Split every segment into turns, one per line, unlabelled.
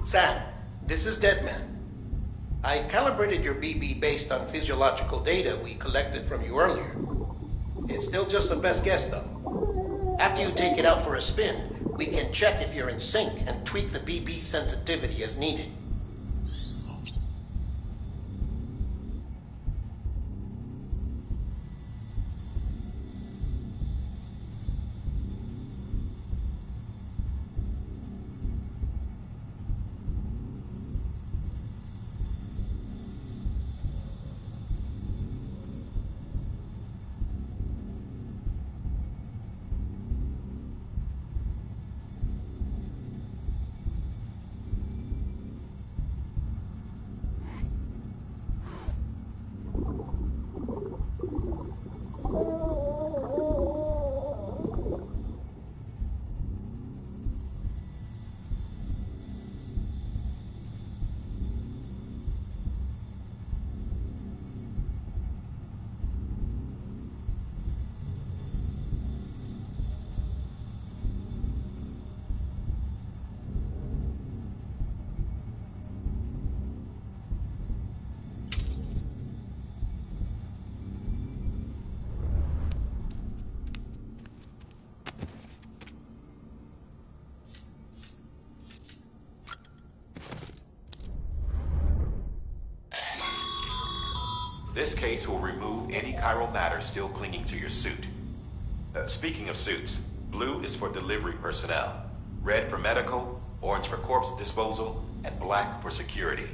Sam, this is Deadman. I calibrated your BB based on physiological data we collected from you earlier. It's still just a best guess, though. After you take it out for a spin, we can check if you're in sync and tweak the BB sensitivity as needed.
This case will remove any chiral matter still clinging to your suit. Speaking of suits, blue is for delivery personnel, red for medical, orange for corpse disposal, and black for security.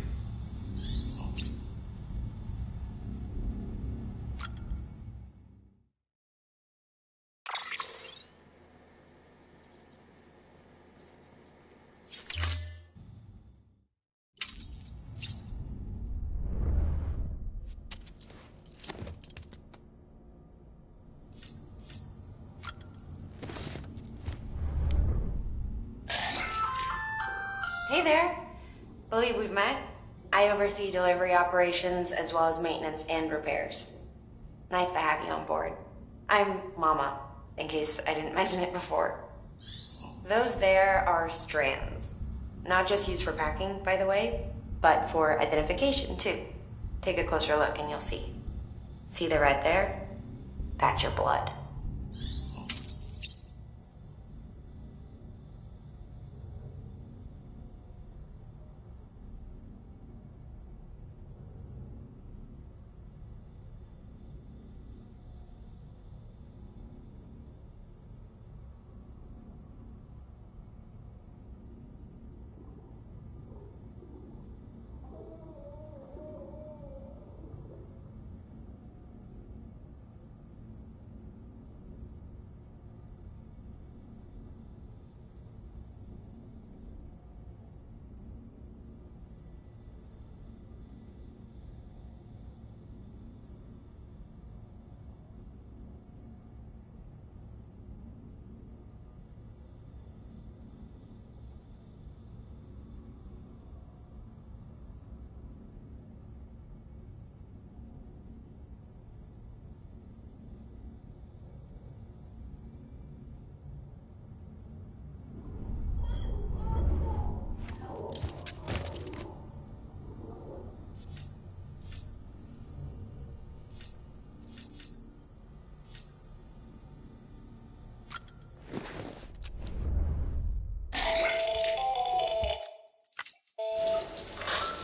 Hey there. Believe we've met. I oversee delivery operations as well as maintenance and repairs. Nice to have you on board. I'm Mama, in case I didn't mention it before. Those there are strands. Not just used for packing, by the way, but for identification too. Take a closer look and you'll see. See the red there? That's your blood.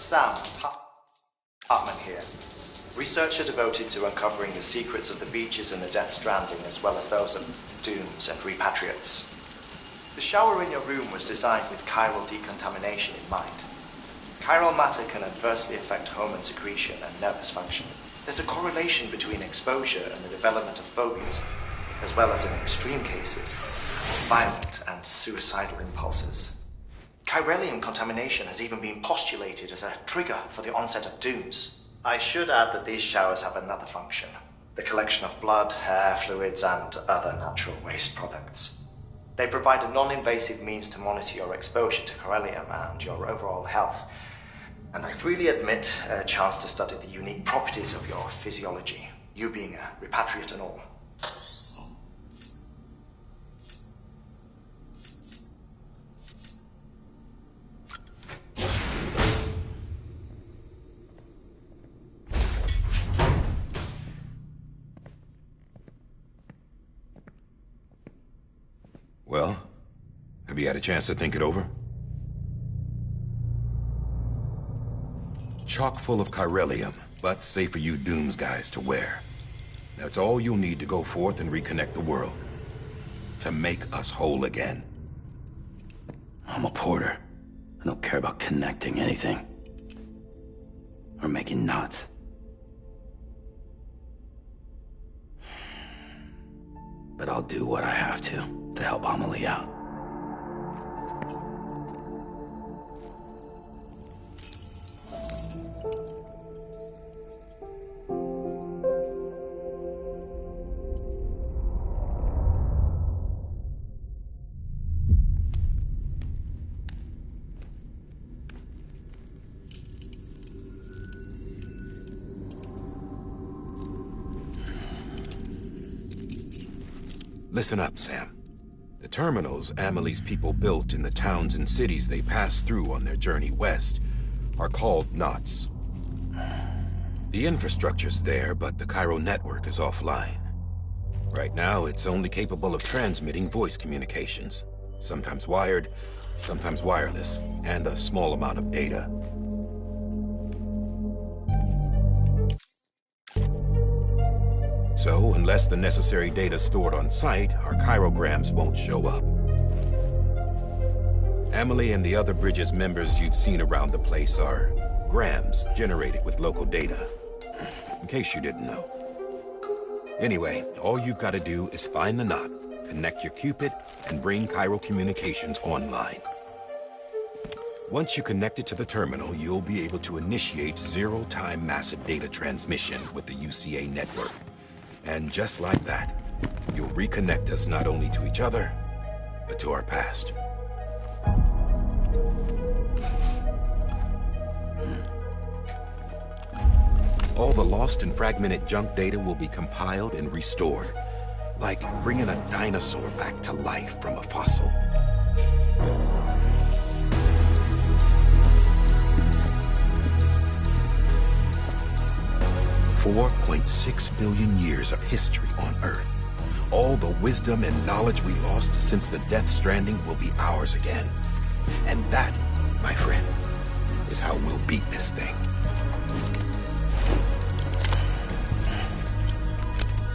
Sam, Hartman here. Researcher devoted to uncovering the secrets of the beaches in the Death Stranding, as well as those of dooms and repatriates. The shower in your room was designed with chiral decontamination in mind. Chiral matter can adversely affect hormone secretion and nervous function. There's a correlation between exposure and the development of phobias, as well as in extreme cases, violent and suicidal impulses. Chiralium contamination has even been postulated as a trigger for the onset of dooms. I should add that these showers have another function: the collection of blood, hair, fluids, and other natural waste products. They provide a non-invasive means to monitor your exposure to chiralium and your overall health, and I freely admit a chance to study the unique properties of your physiology, you being a repatriate and all.
Have you had a chance to think it over? Chock full of chiralium, but safe for you Dooms guys to wear. That's all you'll need to go forth and reconnect the world. To make us whole again.
I'm a porter. I don't care about connecting anything. Or making knots. But I'll do what I have to help Amelie out.
Listen up, Sam. The terminals Amelie's people built in the towns and cities they passed through on their journey west are called knots. The infrastructure's there, but the Cairo network is offline. Right now, it's only capable of transmitting voice communications. Sometimes wired, sometimes wireless, and a small amount of data. So, unless the necessary data is stored on site, our chirograms won't show up. Amelie and the other Bridges members you've seen around the place are grams generated with local data. In case you didn't know. Anyway, all you've got to do is find the knot, connect your Cupid, and bring Cairo communications online. Once you connect it to the terminal, you'll be able to initiate zero-time massive data transmission with the UCA network. And just like that, you'll reconnect us not only to each other, but to our past. All the lost and fragmented junk data will be compiled and restored, like bringing a dinosaur back to life from a fossil. $4.6 billion years of history on Earth. All the wisdom and knowledge we lost since the Death Stranding will be ours again. And that, my friend, is how we'll beat this thing.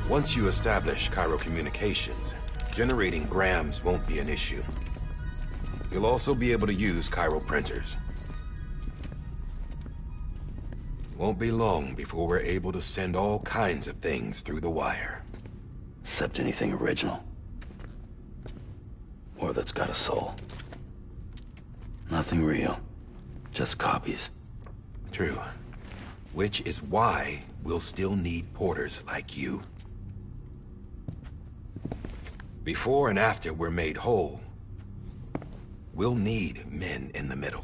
Once you establish Cairo communications, generating grams won't be an issue. You'll also be able to use Cairo printers. Won't be long before we're able to send all kinds of things through the wire.
Except anything original. Or that's got a soul. Nothing real. Just copies.
True. Which is why we'll still need porters like you. Before and after we're made whole, we'll need men in the middle.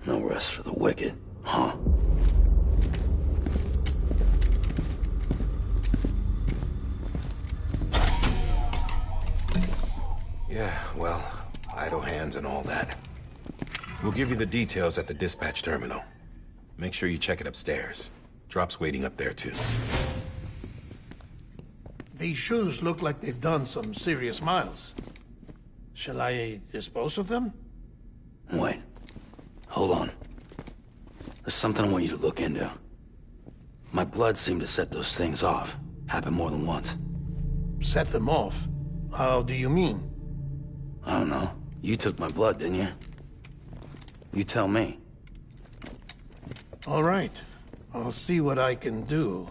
No rest for the wicked, huh?
Yeah, well, idle hands and all that. We'll give you the details at the dispatch terminal. Make sure you check it upstairs. Drop's waiting up there, too.
These shoes look like they've done some serious miles. Shall I dispose of them?
Wait. Hold on. There's something I want you to look into. My blood seemed to set those things off. Happened more than once.
Set them off? How do you mean?
I don't know. You took my blood, didn't you? You tell me.
All right. I'll see what I can do.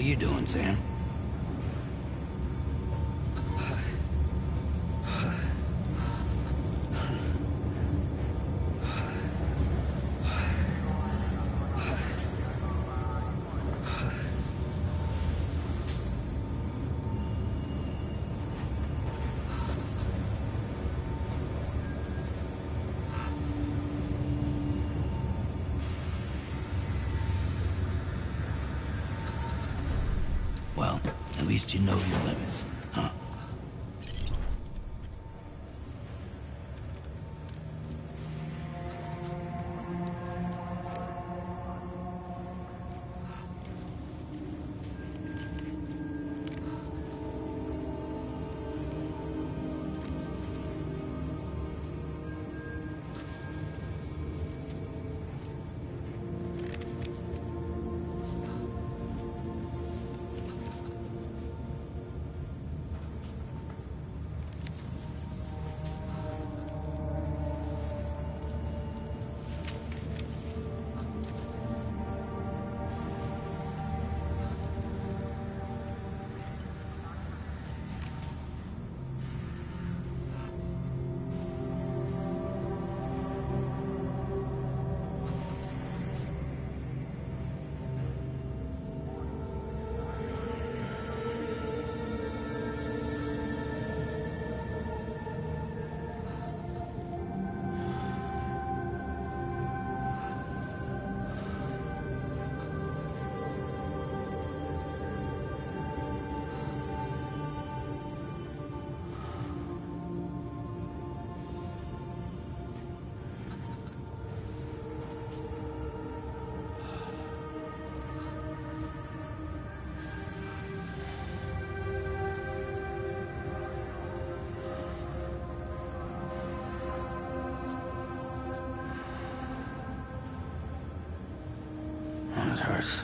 you doing, Sam? Well, at least you know your limits, huh? It hurts.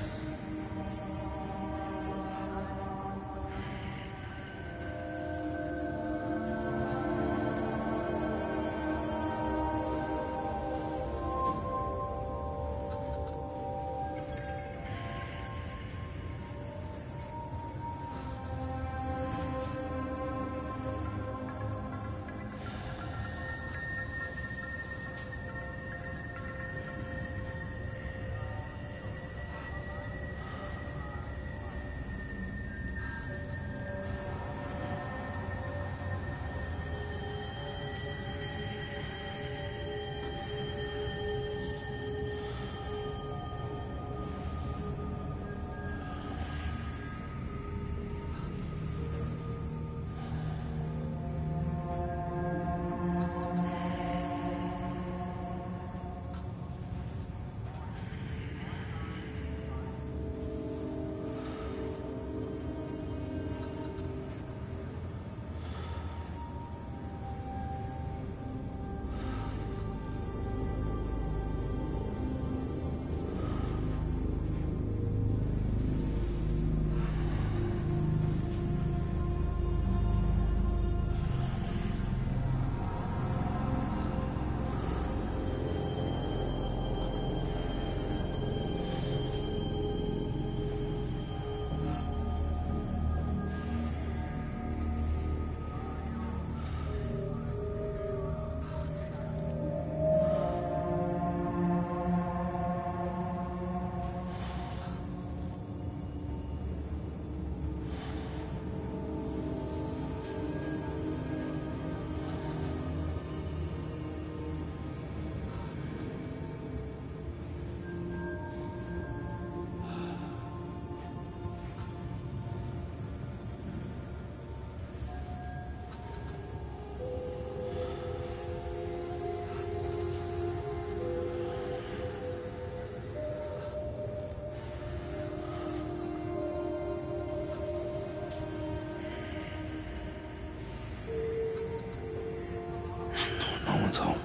No one's home.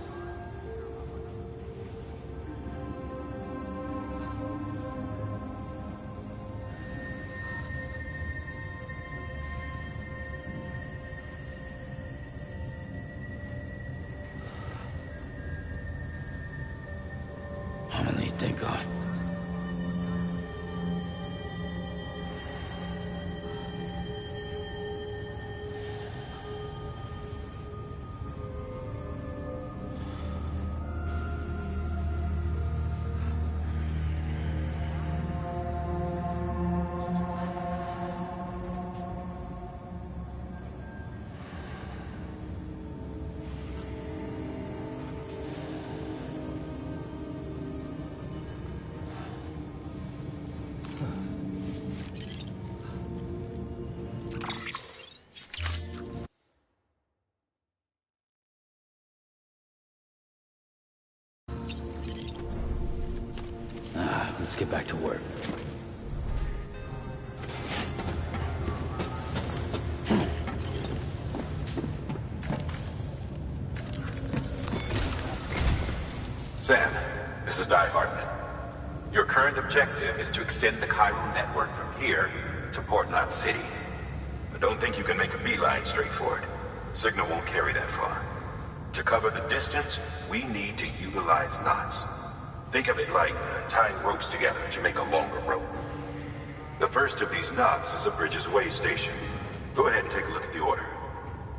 I'm gonna leave, thank God. Let's get back to work.
Sam, this is Di Hartman. Your current objective is to extend the chiral network from here to Port Knot City. But don't think you can make a beeline straight for it. Signal won't carry that far. To cover the distance, we need to utilize knots. Think of it like tying ropes together to make a longer rope. The first of these knots is a Bridges Way station. Go ahead and take a look at the order.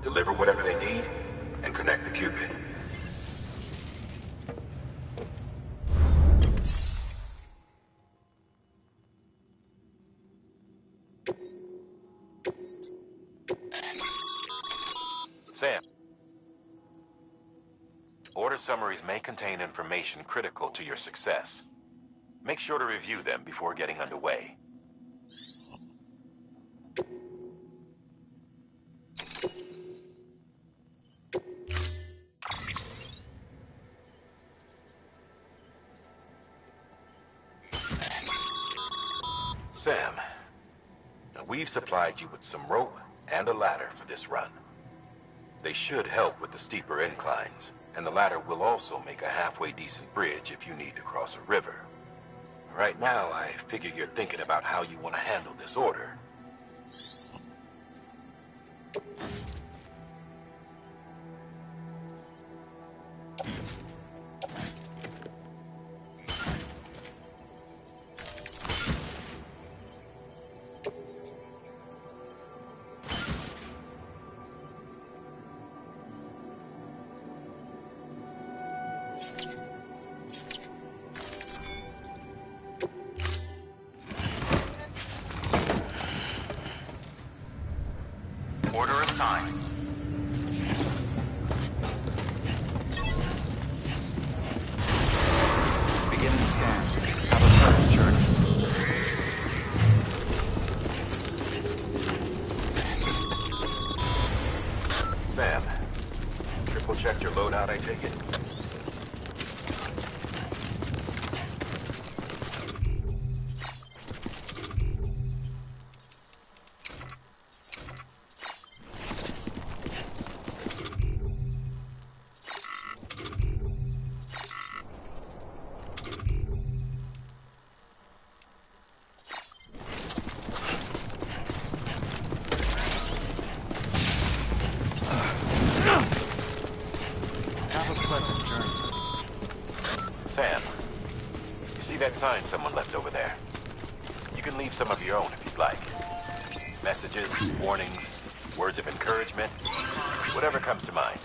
Deliver whatever they need, and connect the Cupid.
Sam. Order summaries may contain information critical to your success. Make sure to review them before getting underway. Sam, now we've supplied you with some rope and a ladder for this run. They should help with the steeper inclines, and the ladder will also make a halfway decent bridge if you need to cross a river. Right now, I figure you're thinking about how you want to handle this order.
Order assigned. Begin the scan. Have a pleasant journey.
Sam, triple checked your loadout, I take it?
Have a pleasant journey.
Sam, you see that sign someone left over there? You can leave some of your own if you'd like. Messages, warnings, words of encouragement, whatever comes to mind.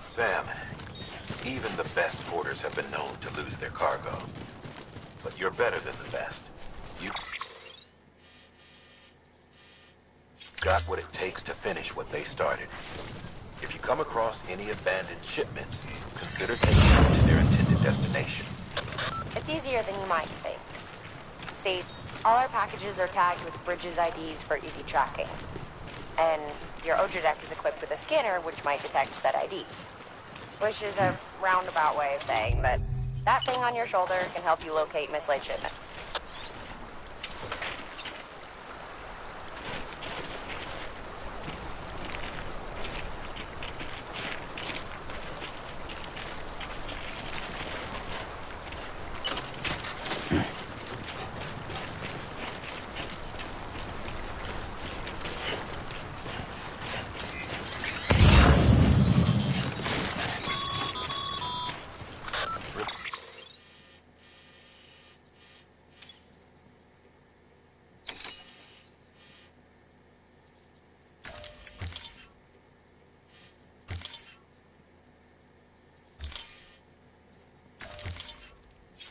Sam, even the best porters have been known to lose their cargo. But you're better than the best. You got what it takes to finish what they started. If you come across any abandoned shipments, consider taking them to their intended destination.
It's easier than you might think. See, all our packages are tagged with Bridges IDs for easy tracking. And your Odra deck is equipped with a scanner which might detect said IDs. Which is a roundabout way of saying that that thing on your shoulder can help you locate mislaid shipments.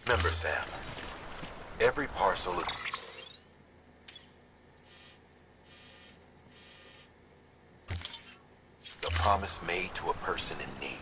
Remember, Sam, every parcel of...
promise made to a person in need.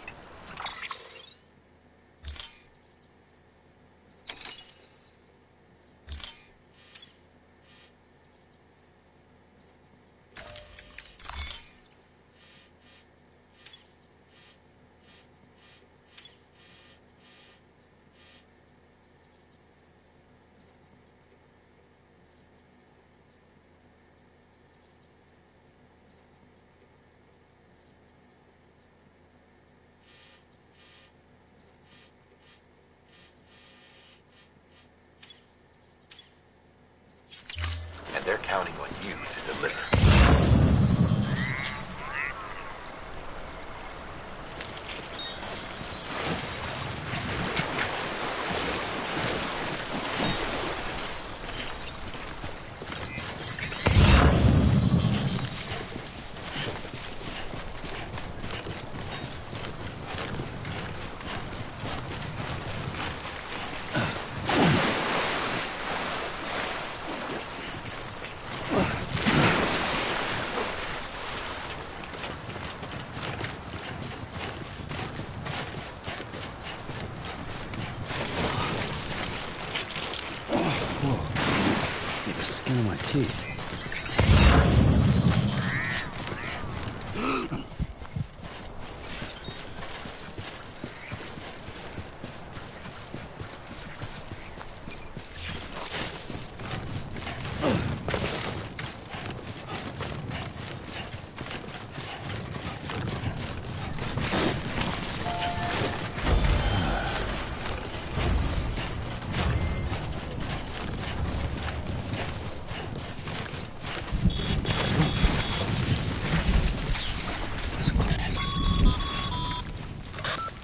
And they're counting on you to deliver.
Skin on my teeth.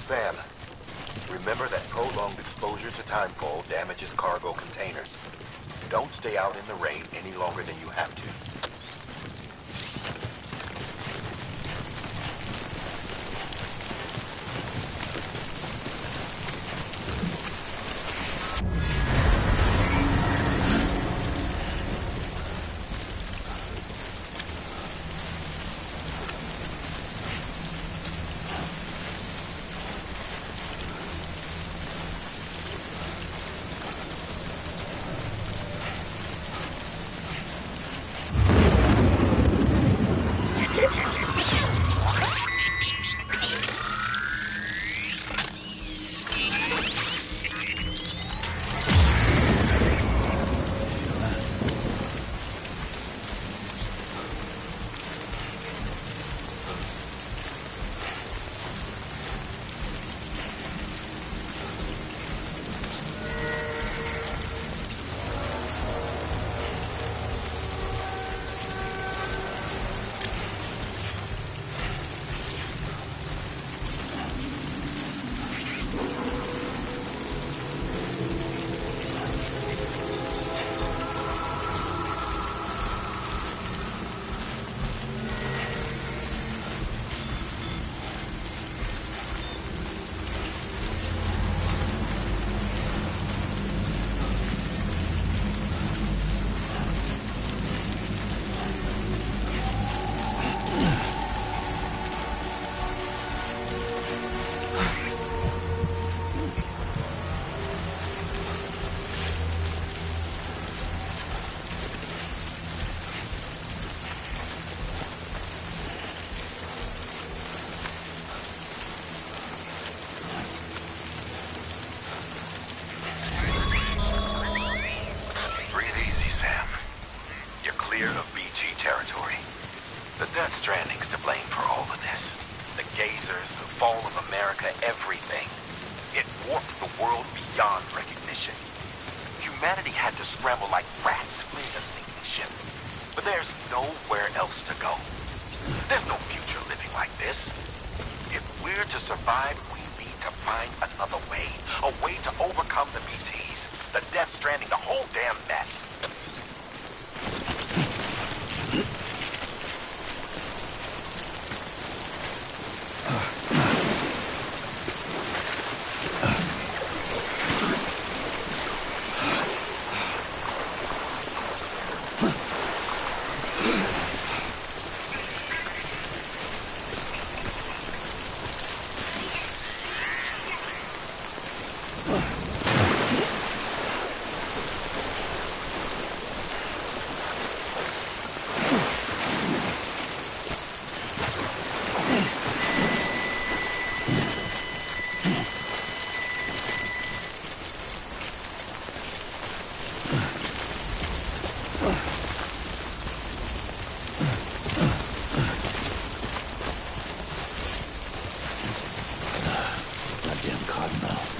Sam, remember that prolonged exposure to timefall damages cargo containers. Don't stay out in the rain any longer than you have to. Stranding's to blame for all of this. The gazers, the fall of America, everything. It warped the world beyond recognition. Humanity had to scramble like rats fleeing a sinking ship. But there's nowhere else to go. There's no future living like this. If we're to survive, we need to find another way. A way to overcome the BTs, the Death Stranding, the whole damn mess.
Goddamn Cottonmouth.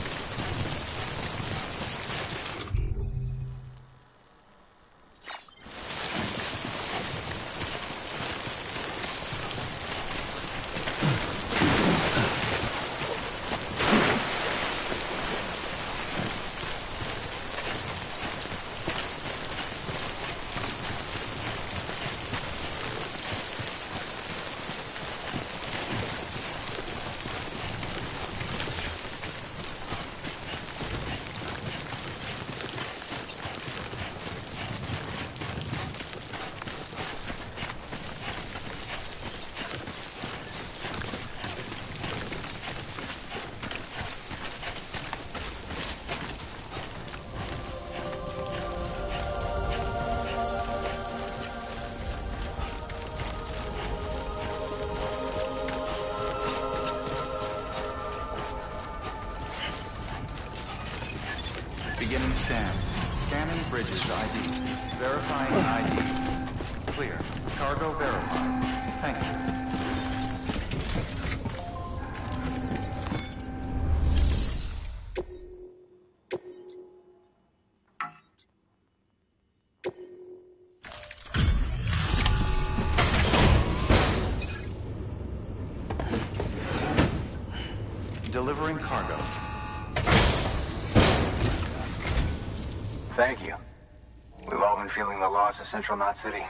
Beginning scan. Scanning bridges ID. Verifying ID. Clear. Cargo verified. Thank you. Delivering cargo.
Thank you. We've all been feeling the loss of Central Knot City.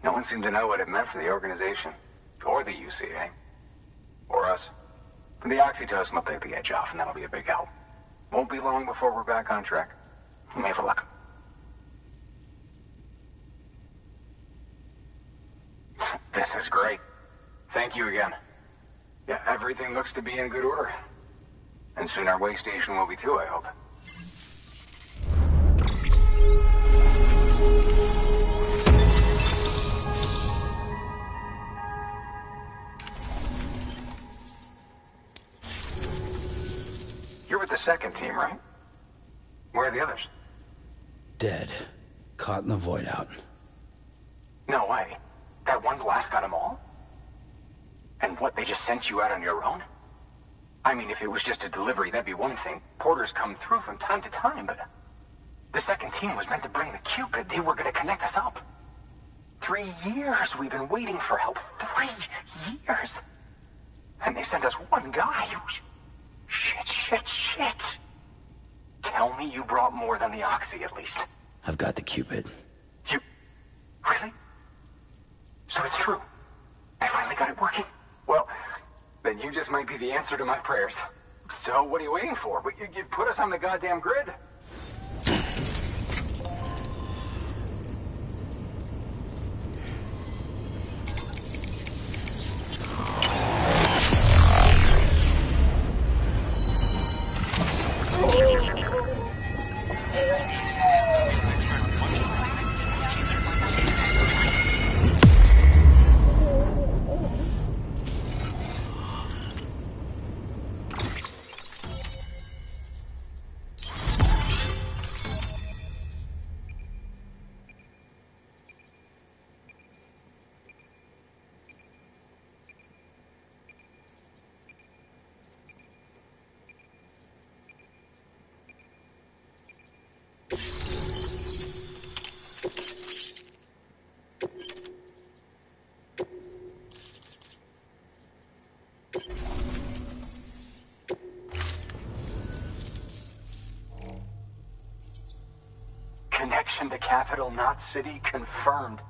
No one seemed to know what it meant for the organization, or the UCA, or us. But the oxytocin will take the edge off, and that'll be a big help. Won't be long before we're back on track. You may have luck. This is great. Thank you again. Yeah, everything looks to be in good order. And soon our way station will be too, I hope. You're with the second team, right? Where are the others?
Dead. Caught in the void out.
No way. That one blast got them all? And what, they just sent you out on your own? I mean, if it was just a delivery, that'd be one thing. Porters come through from time to time, but... The second team was meant to bring the Cupid. They were gonna connect us up. 3 years we've been waiting for help. 3 years! And they sent us one guy who's... Shit. Tell me you brought more than the Oxy, at least.
I've got the Cupid.
You... Really? So it's true. They finally got it working. Well, then you just might be the answer to my prayers. So what are you waiting for? You put us on the goddamn grid. Connection to Capital Knot City confirmed.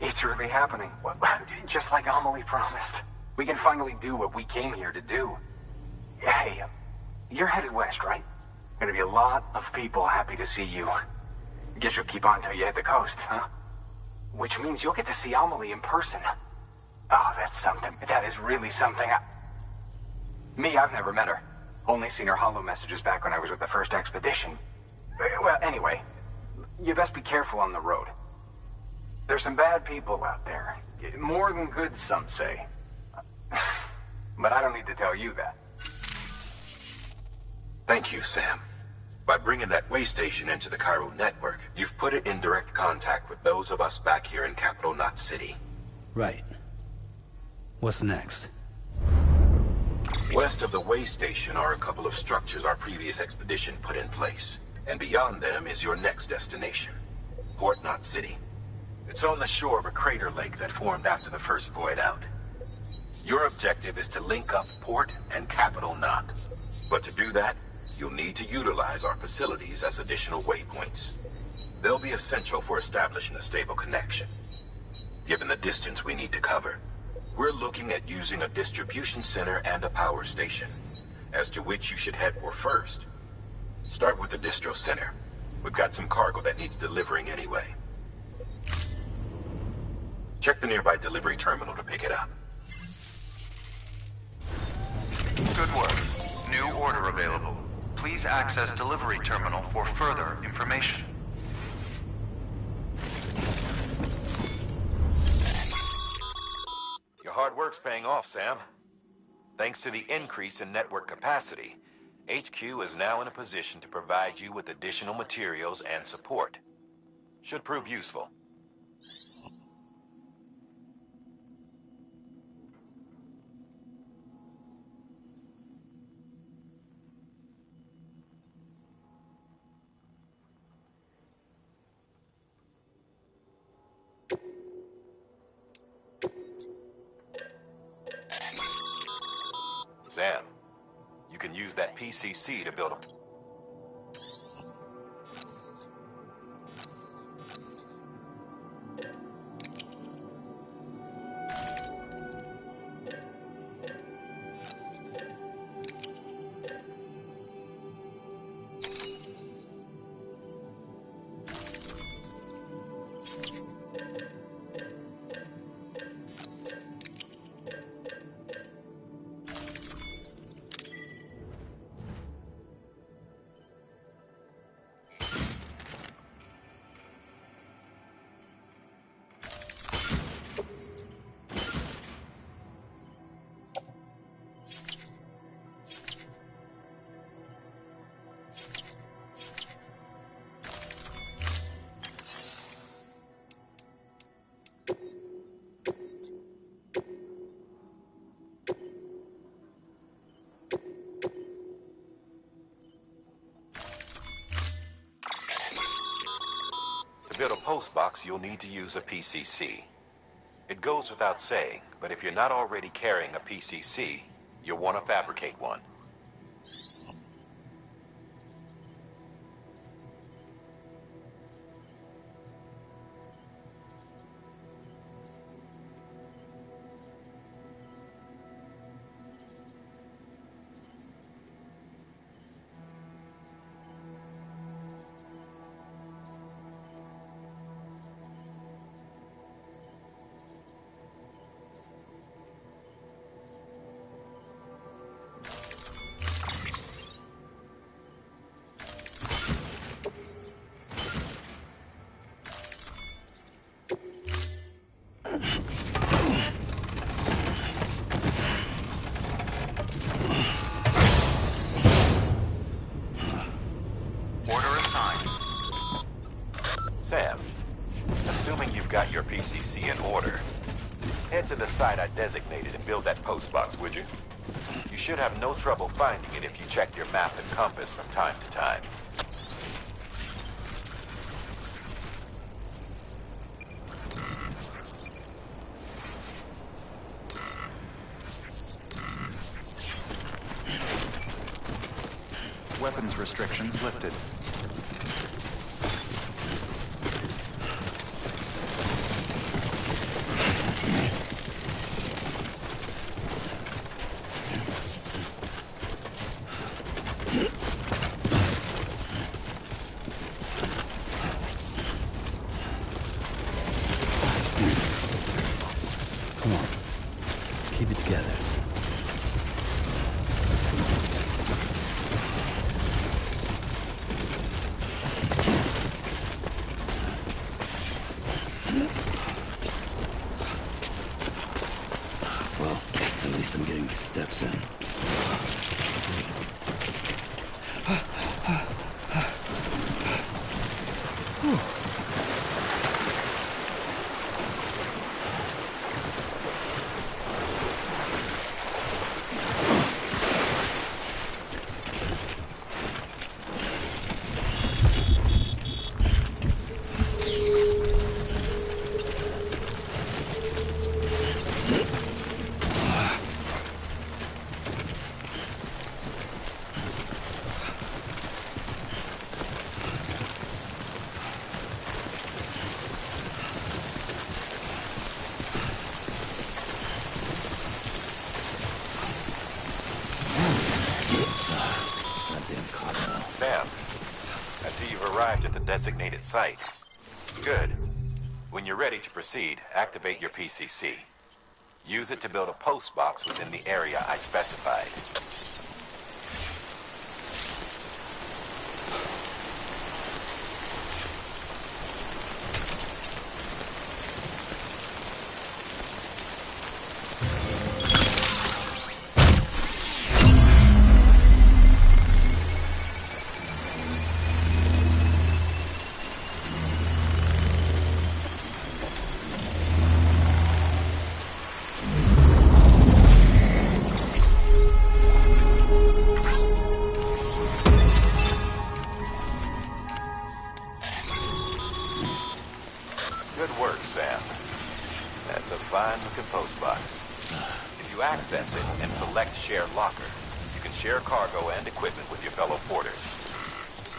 It's really happening. Just like Amelie promised. We can finally do what we came here to do. Hey, you're headed west, right? Gonna be a lot of people happy to see you. Guess you'll keep on till you hit the coast, huh? Which means you'll get to see Amelie in person. Oh, that's something. That is really something. I've never met her. Only seen her holo messages back when I was with the first expedition. Well, anyway, you best be careful on the road. There's some bad people out there. More than good, some say. But I don't need to tell you that.
Thank you, Sam. By bringing that way station into the Cairo network, you've put it in direct contact with those of us back here in Capital Knot City.
Right. What's next?
West of the way station are a couple of structures our previous expedition put in place. And beyond them is your next destination, Port Knot City. It's on the shore of a crater lake that formed after the first void out. Your objective is to link up Port and Capital Knot. But to do that, you'll need to utilize our facilities as additional waypoints. They'll be essential for establishing a stable connection. Given the distance we need to cover, we're looking at using a distribution center and a power station, as to which you should head for first. Start with the distro center. We've got some cargo that needs delivering anyway. Check the nearby delivery terminal to pick it up.
Good work. New order available. Please access delivery terminal for further information.
Your hard work's paying off, Sam. Thanks to the increase in network capacity, HQ is now in a position to provide you with additional materials and support. Should prove useful. Sam, you can use that PCC to build a... To build a post box, you'll need to use a PCC. It goes without saying, but if you're not already carrying a PCC, you'll want to fabricate one. Sam, assuming you've got your PCC in order, head to the site I designated and build that post box, would you? You should have no trouble finding it if you check your map and compass from time to time.
Weapons restrictions lifted.
Come on. Keep it together.
Sam, I see you've arrived at the designated site. Good. When you're ready to proceed, activate your PCC. Use it to build a post box within the area I specified. Good work, Sam. That's a fine-looking post box. If you access it and select Share Locker, you can share cargo and equipment with your fellow porters.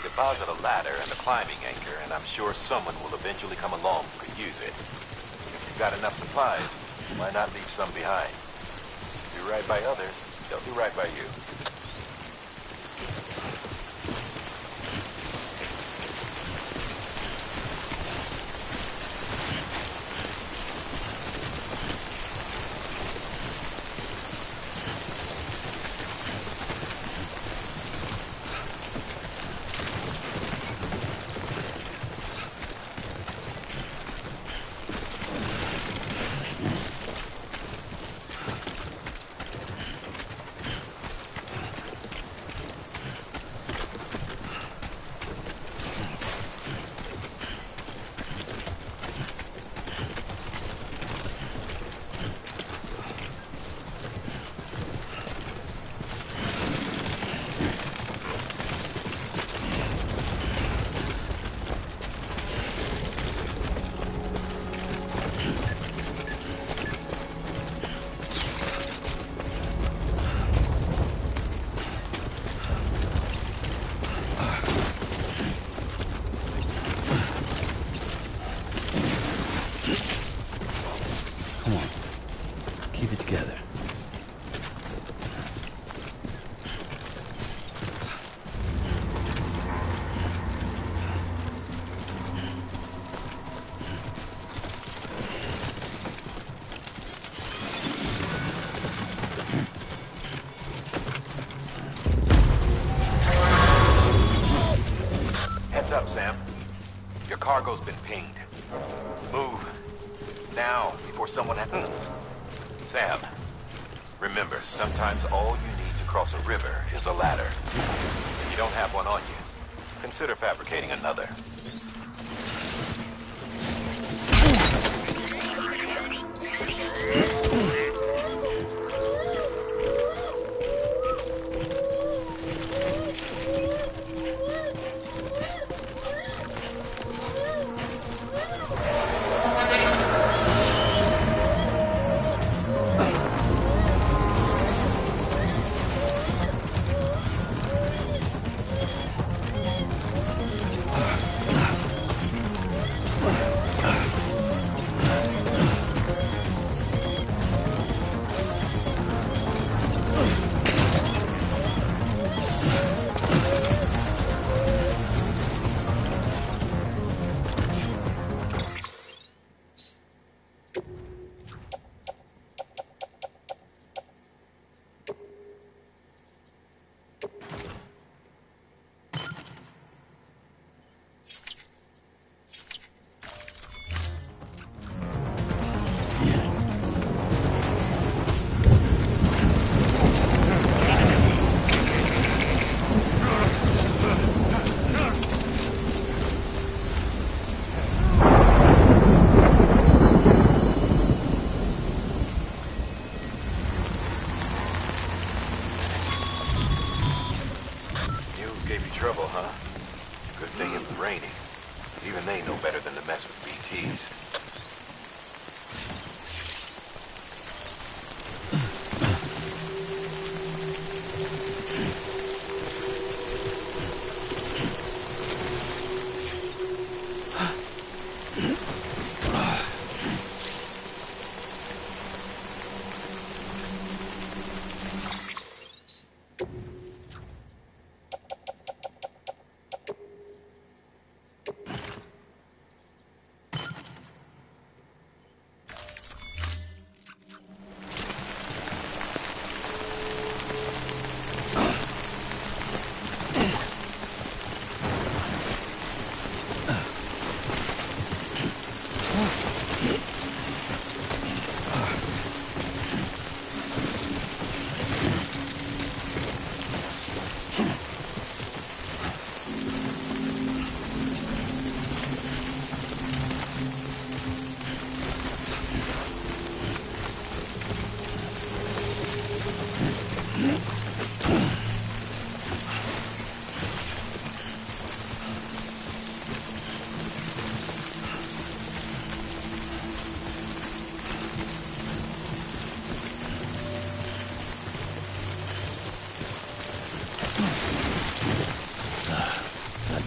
Deposit a ladder and a climbing anchor, and I'm sure someone will eventually come along who could use it. If you've got enough supplies, why not leave some behind? Do right by others, they'll do right by you.
Keep it together.
Heads up, Sam. Your cargo's been pinged. Move. Now, before someone Sam, remember, sometimes all you need to cross a river is a ladder. If you don't have one on you, consider fabricating another. Gave you trouble, huh? Good thing it was raining. Even they know better than to mess with BTs.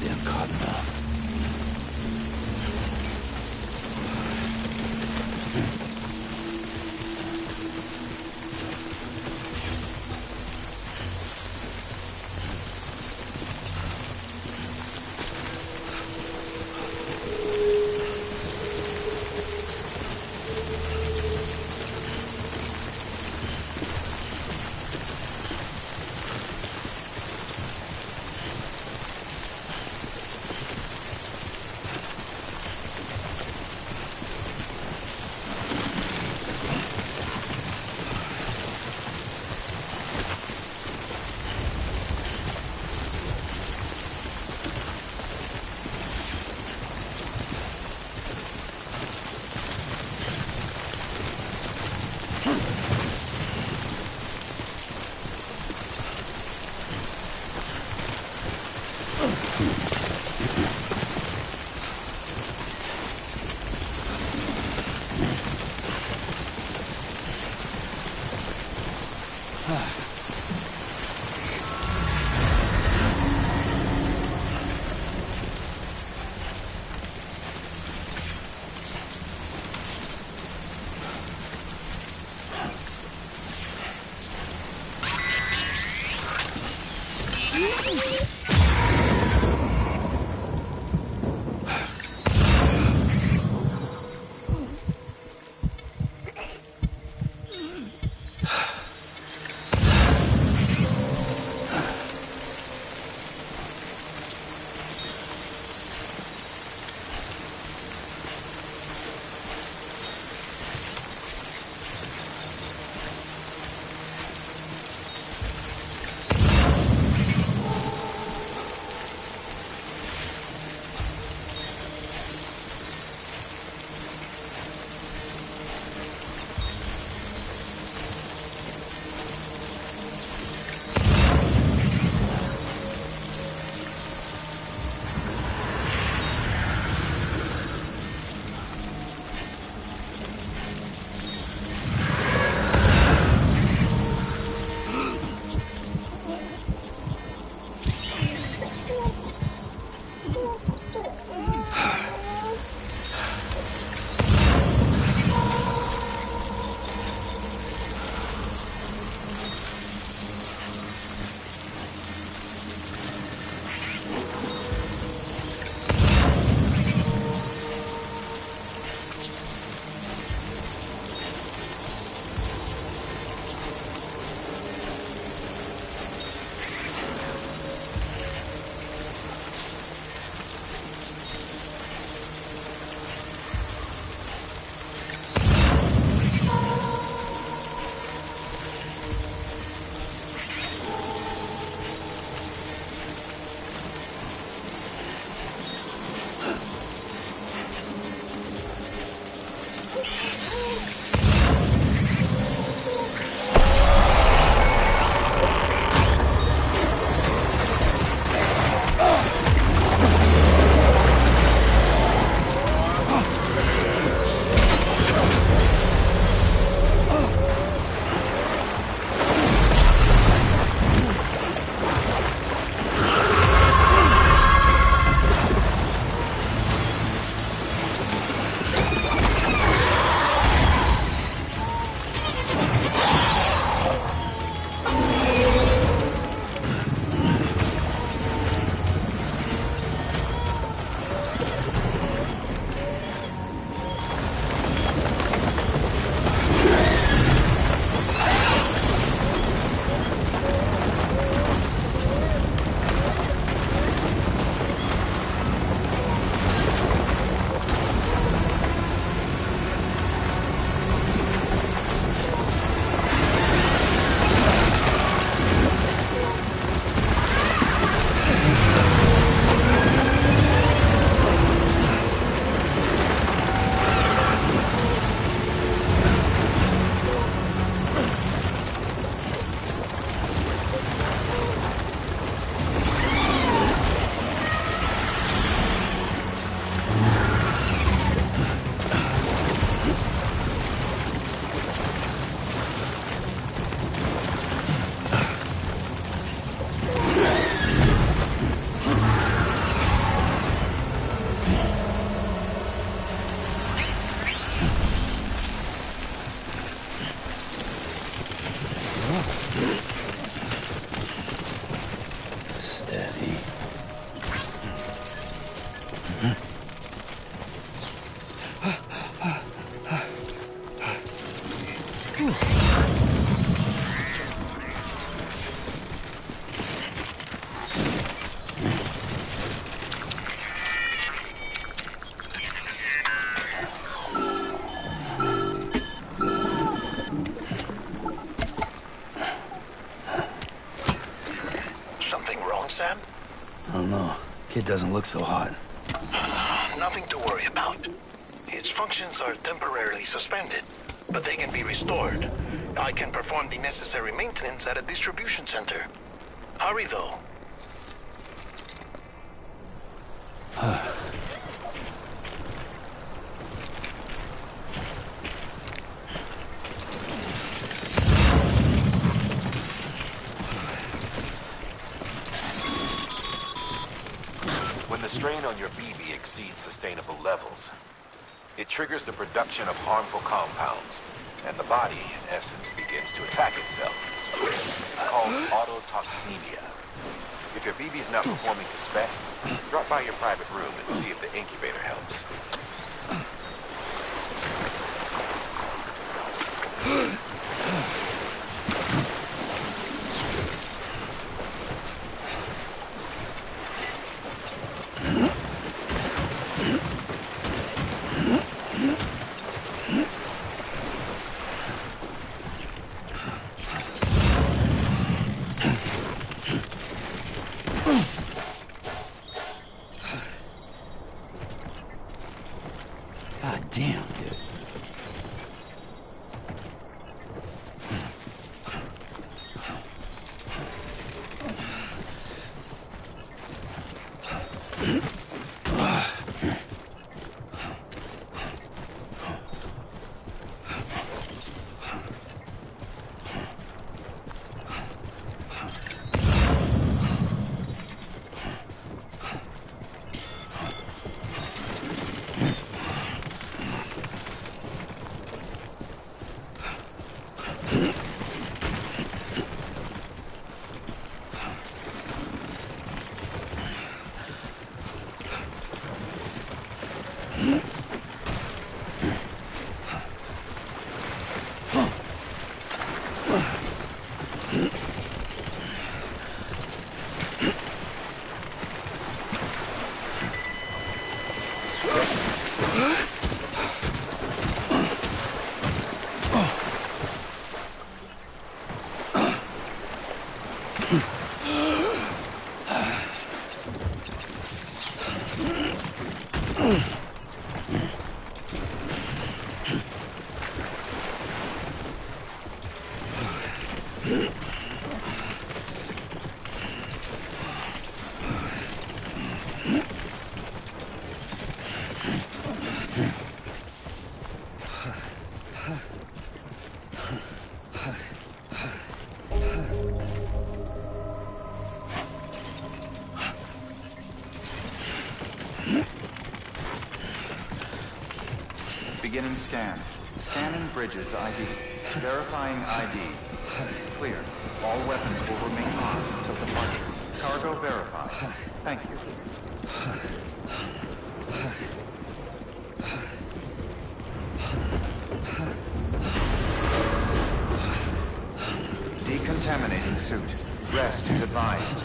Goddamn cottonmouth. I don't know. Kid doesn't look so hot.
Nothing to worry about. Its functions are temporarily suspended, but they can be restored. I can perform the necessary maintenance at a distribution center. Hurry, though.
When the strain on your BB exceeds sustainable levels, it triggers the production of harmful compounds, and the body, in essence, begins to attack itself. It's called autotoxemia. If your BB's not performing to spec, drop by your private room and see if the incubator helps.
God damn, dude.
Beginning scan. Scanning Bridges ID. Verifying ID. Clear. All weapons will remain armed until departure. Cargo verified. Thank you. Decontaminating suit. Rest is advised.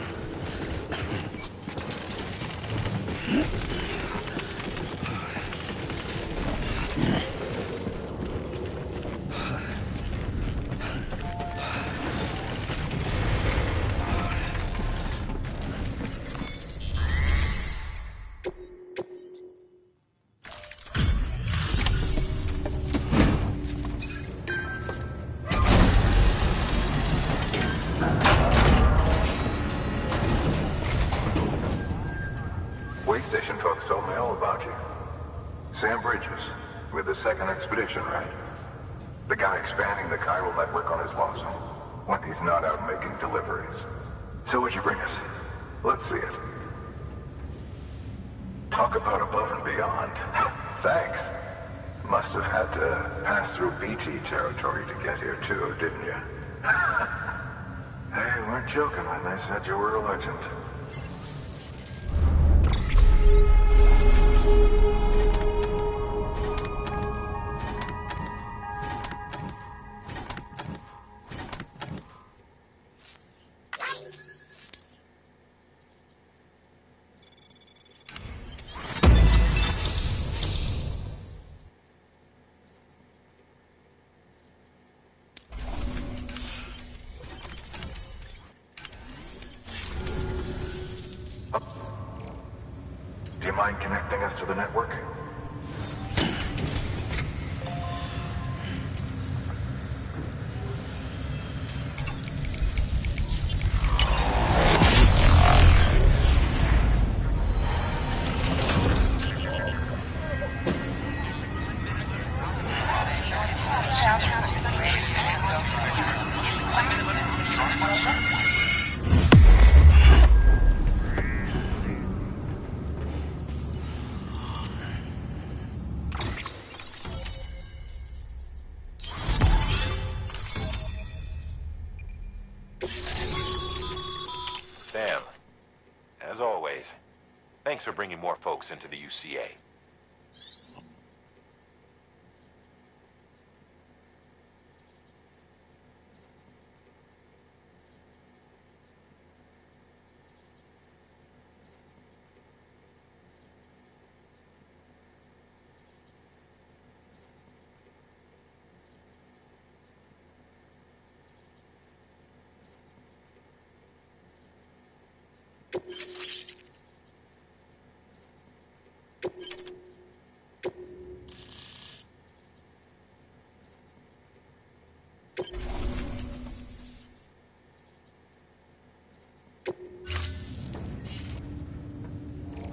Way station folks told me all about you. Sam Bridges, with the second expedition, right? The guy expanding the chiral network on his lonesome, when he's not out making deliveries. So what'd you bring us? Let's see it. Talk about above and beyond. Thanks. Must have had to pass through BT territory to get here too, didn't you? They weren't joking when they said you were a legend. mind connecting us to the network?
Sam, as always, thanks for bringing more folks into the UCA.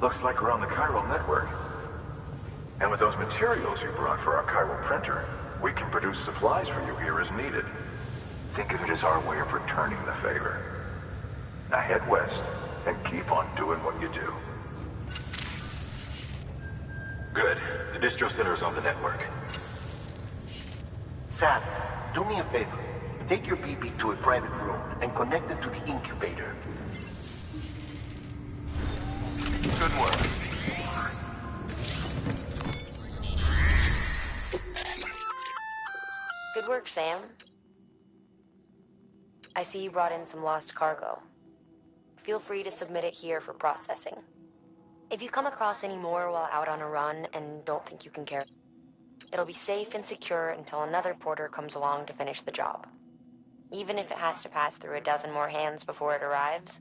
Looks like we're on the chiral network. And with those materials you brought for our chiral printer, we can produce supplies for you here as needed. Think of it as our way of returning the favor. Now head west and keep on doing what you do.
Good. The distro center is on the network.
Sam, do me a favor. Take your BB to a private room and connect it to the incubator.
Good work.
Good work, Sam. I see you brought in some lost cargo. Feel free to submit it here for processing. If you come across any more while out on a run and don't think you can carry, it'll be safe and secure until another porter comes along to finish the job. Even if it has to pass through a dozen more hands before it arrives,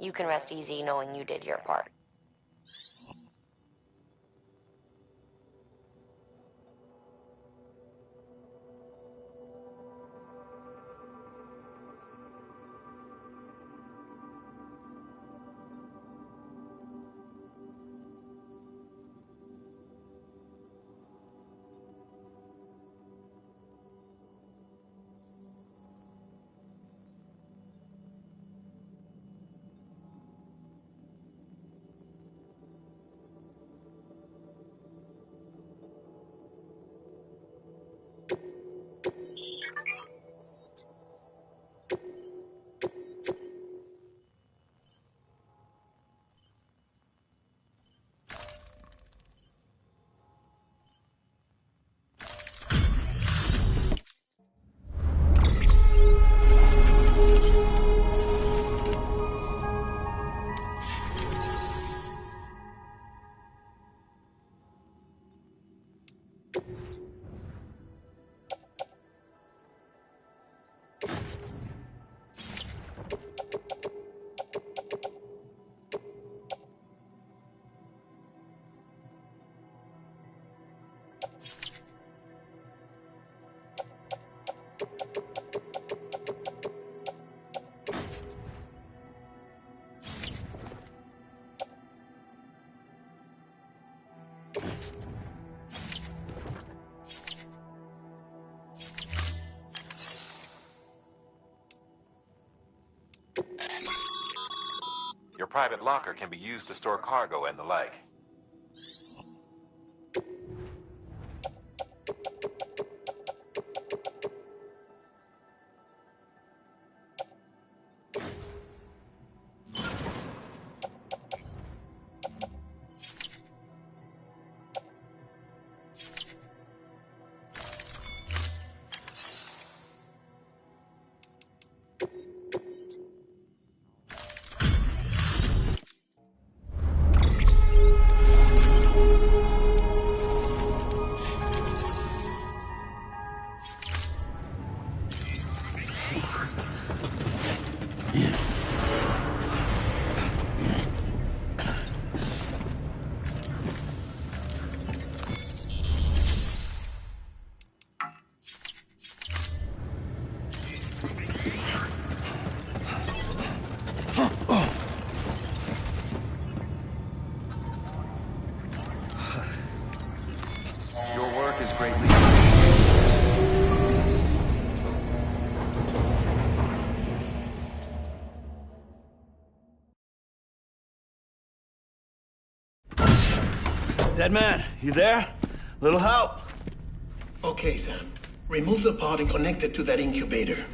you can rest easy knowing you did your part.
Your private locker can be used to store cargo and the like.
is greatly...
Dead man, you there? Little help?
Okay, Sam. Remove the pod and connect it to that incubator.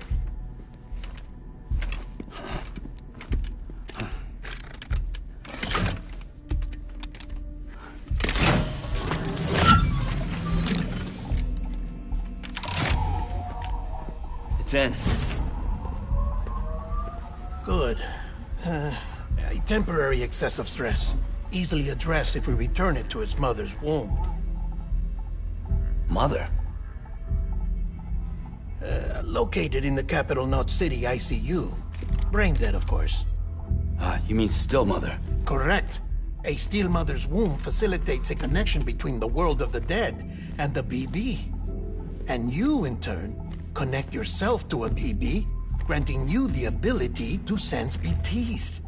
It's in.
Good. A temporary excessive stress. Easily addressed if we return it to its mother's womb.
Mother?
Located in the capital Knot City ICU. Brain dead, of course.
You mean still mother?
Correct. A still mother's womb facilitates a connection between the world of the dead and the BB. And you, in turn, connect yourself to a BB, granting you the ability to sense BTs.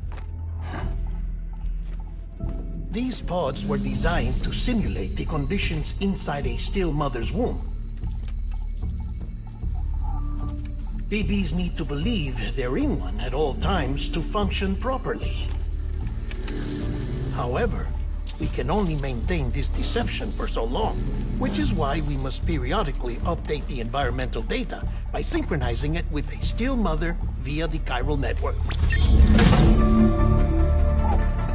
These pods were designed to simulate the conditions inside a still mother's womb. BBs need to believe they're in one at all times to function properly. However, we can only maintain this deception for so long, which is why we must periodically update the environmental data by synchronizing it with a still mother via the chiral network.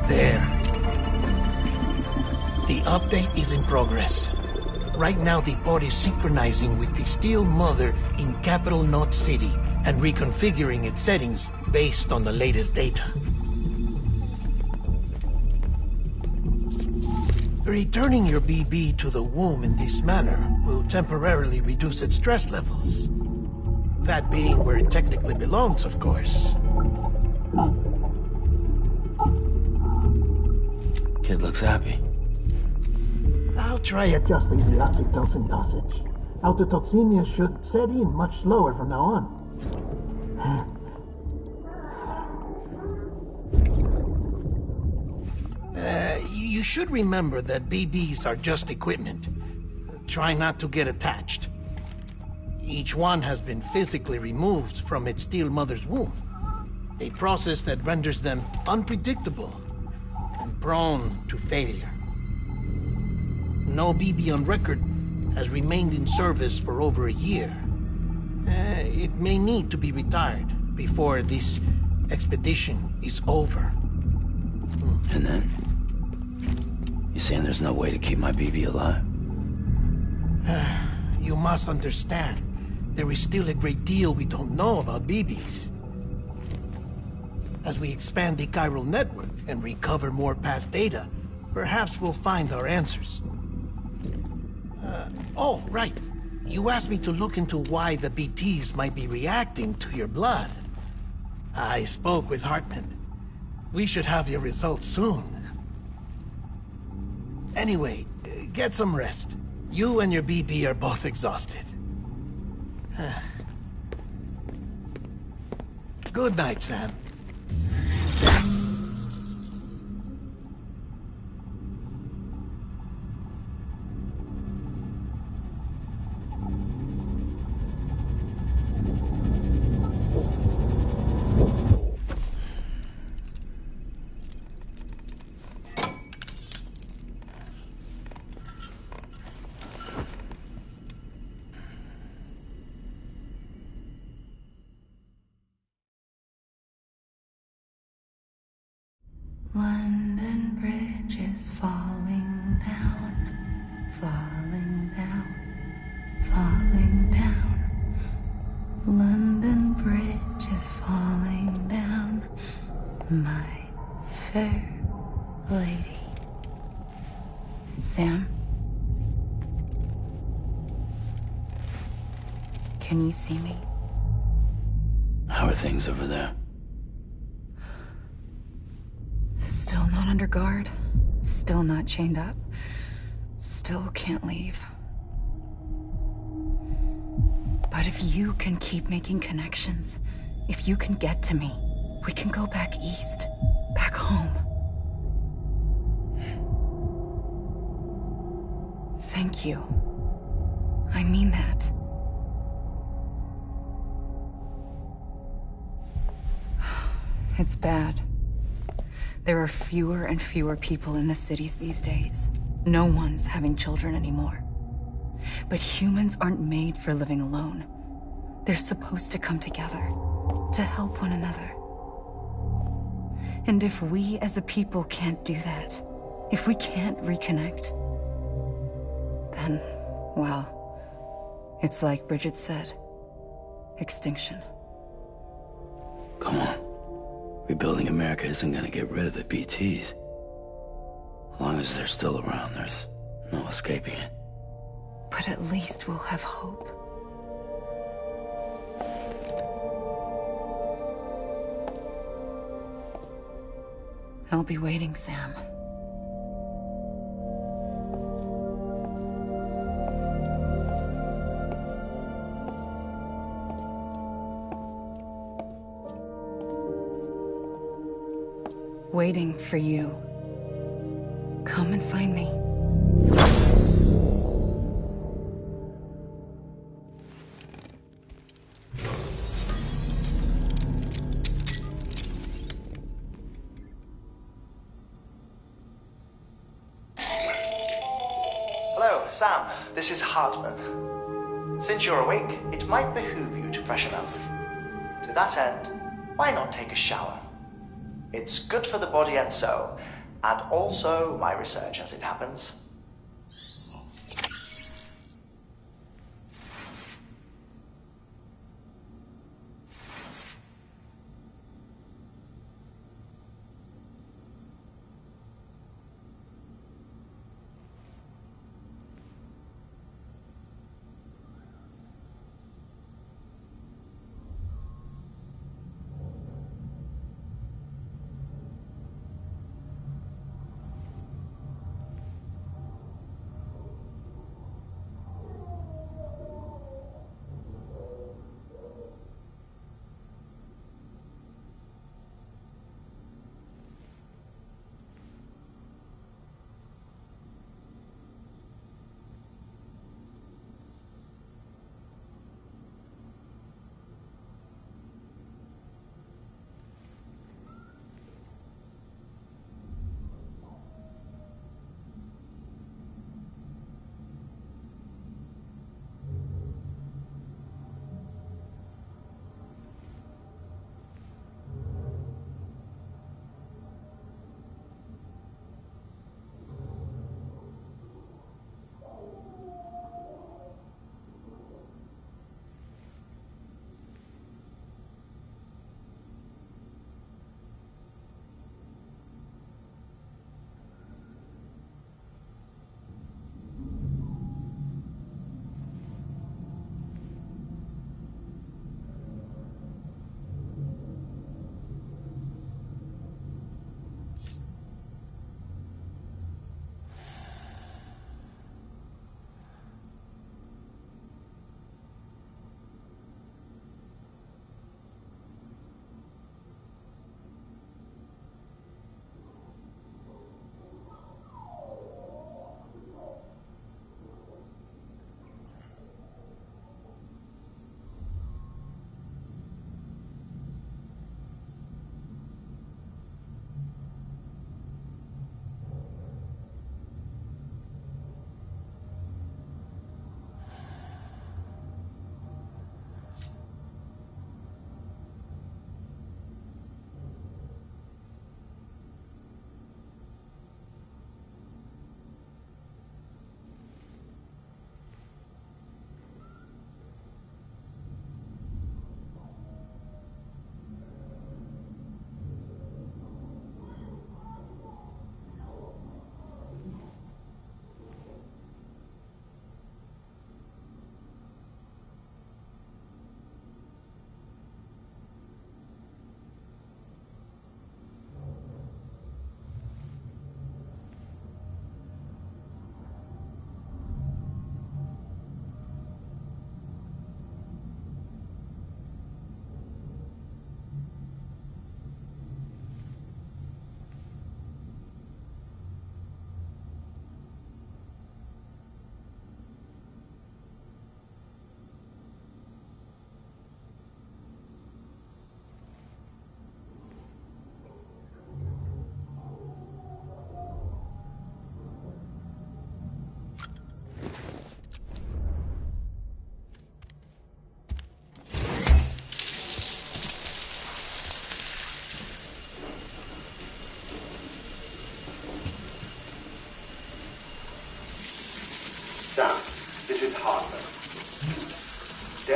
There. The update is in progress. Right now, the pod is synchronizing with the still mother in capital Knot City and reconfiguring its settings based on the latest data. Returning your BB to the womb in this manner will temporarily reduce its stress levels. That being where it technically belongs, of course.
Kid looks happy.
I'll try adjusting the oxytocin dosage. Autotoxemia should set in much slower from now on. You should remember that BBs are just equipment. Try not to get attached. Each one has been physically removed from its still mother's womb. A process that renders them unpredictable and prone to failure. No BB on record has remained in service for over a year. It may need to be retired before this expedition is over.
And then? You saying there's no way to keep my BB alive?
You must understand, there is still a great deal we don't know about BBs. As we expand the chiral network and recover more past data, perhaps we'll find our answers. Oh, right. You asked me to look into why the BTs might be reacting to your blood. I spoke with Hartman. We should have your results soon. Anyway, get some rest. You and your BB are both exhausted. Good night, Sam.
London Bridge is falling down, falling down, falling down. London Bridge is falling down, my fair lady. Sam? Can you see me?
How are things over there?
Still not under guard. Still not chained up. Still can't leave. But if you can keep making connections, if you can get to me, we can go back east. Back home. Thank you. I mean that. It's bad. There are fewer and fewer people in the cities these days. No one's having children anymore. But humans aren't made for living alone. They're supposed to come together, to help one another. And if we as a people can't do that, if we can't reconnect, then, well, it's like Bridget said, extinction.
Come on. Rebuilding America isn't gonna get rid of the BTs. As long as they're still around, there's no escaping it.
But at least we'll have hope. I'll be waiting, Sam. Waiting for you. Come and find me.
Hello, Sam. This is Hartman. Since you're awake, it might behoove you to freshen up. To that end, why not take a shower? It's good for the body and soul, and also my research as it happens.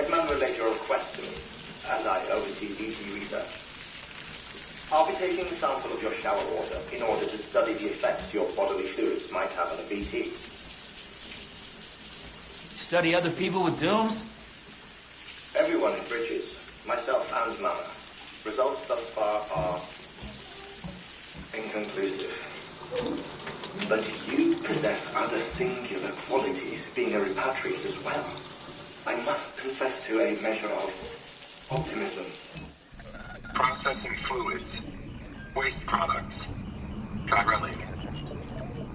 Deadman relayed your request to me, as I oversee BT research. I'll be taking a sample of your shower water in order to study the effects your bodily fluids might have on a BT.
Study other people with dooms?
Everyone in Bridges, myself and Mama. Results thus far are inconclusive. But you possess other singular qualities, being a repatriate as well. I must confess to a measure of optimism.
Processing fluids. Waste products. Chirelli.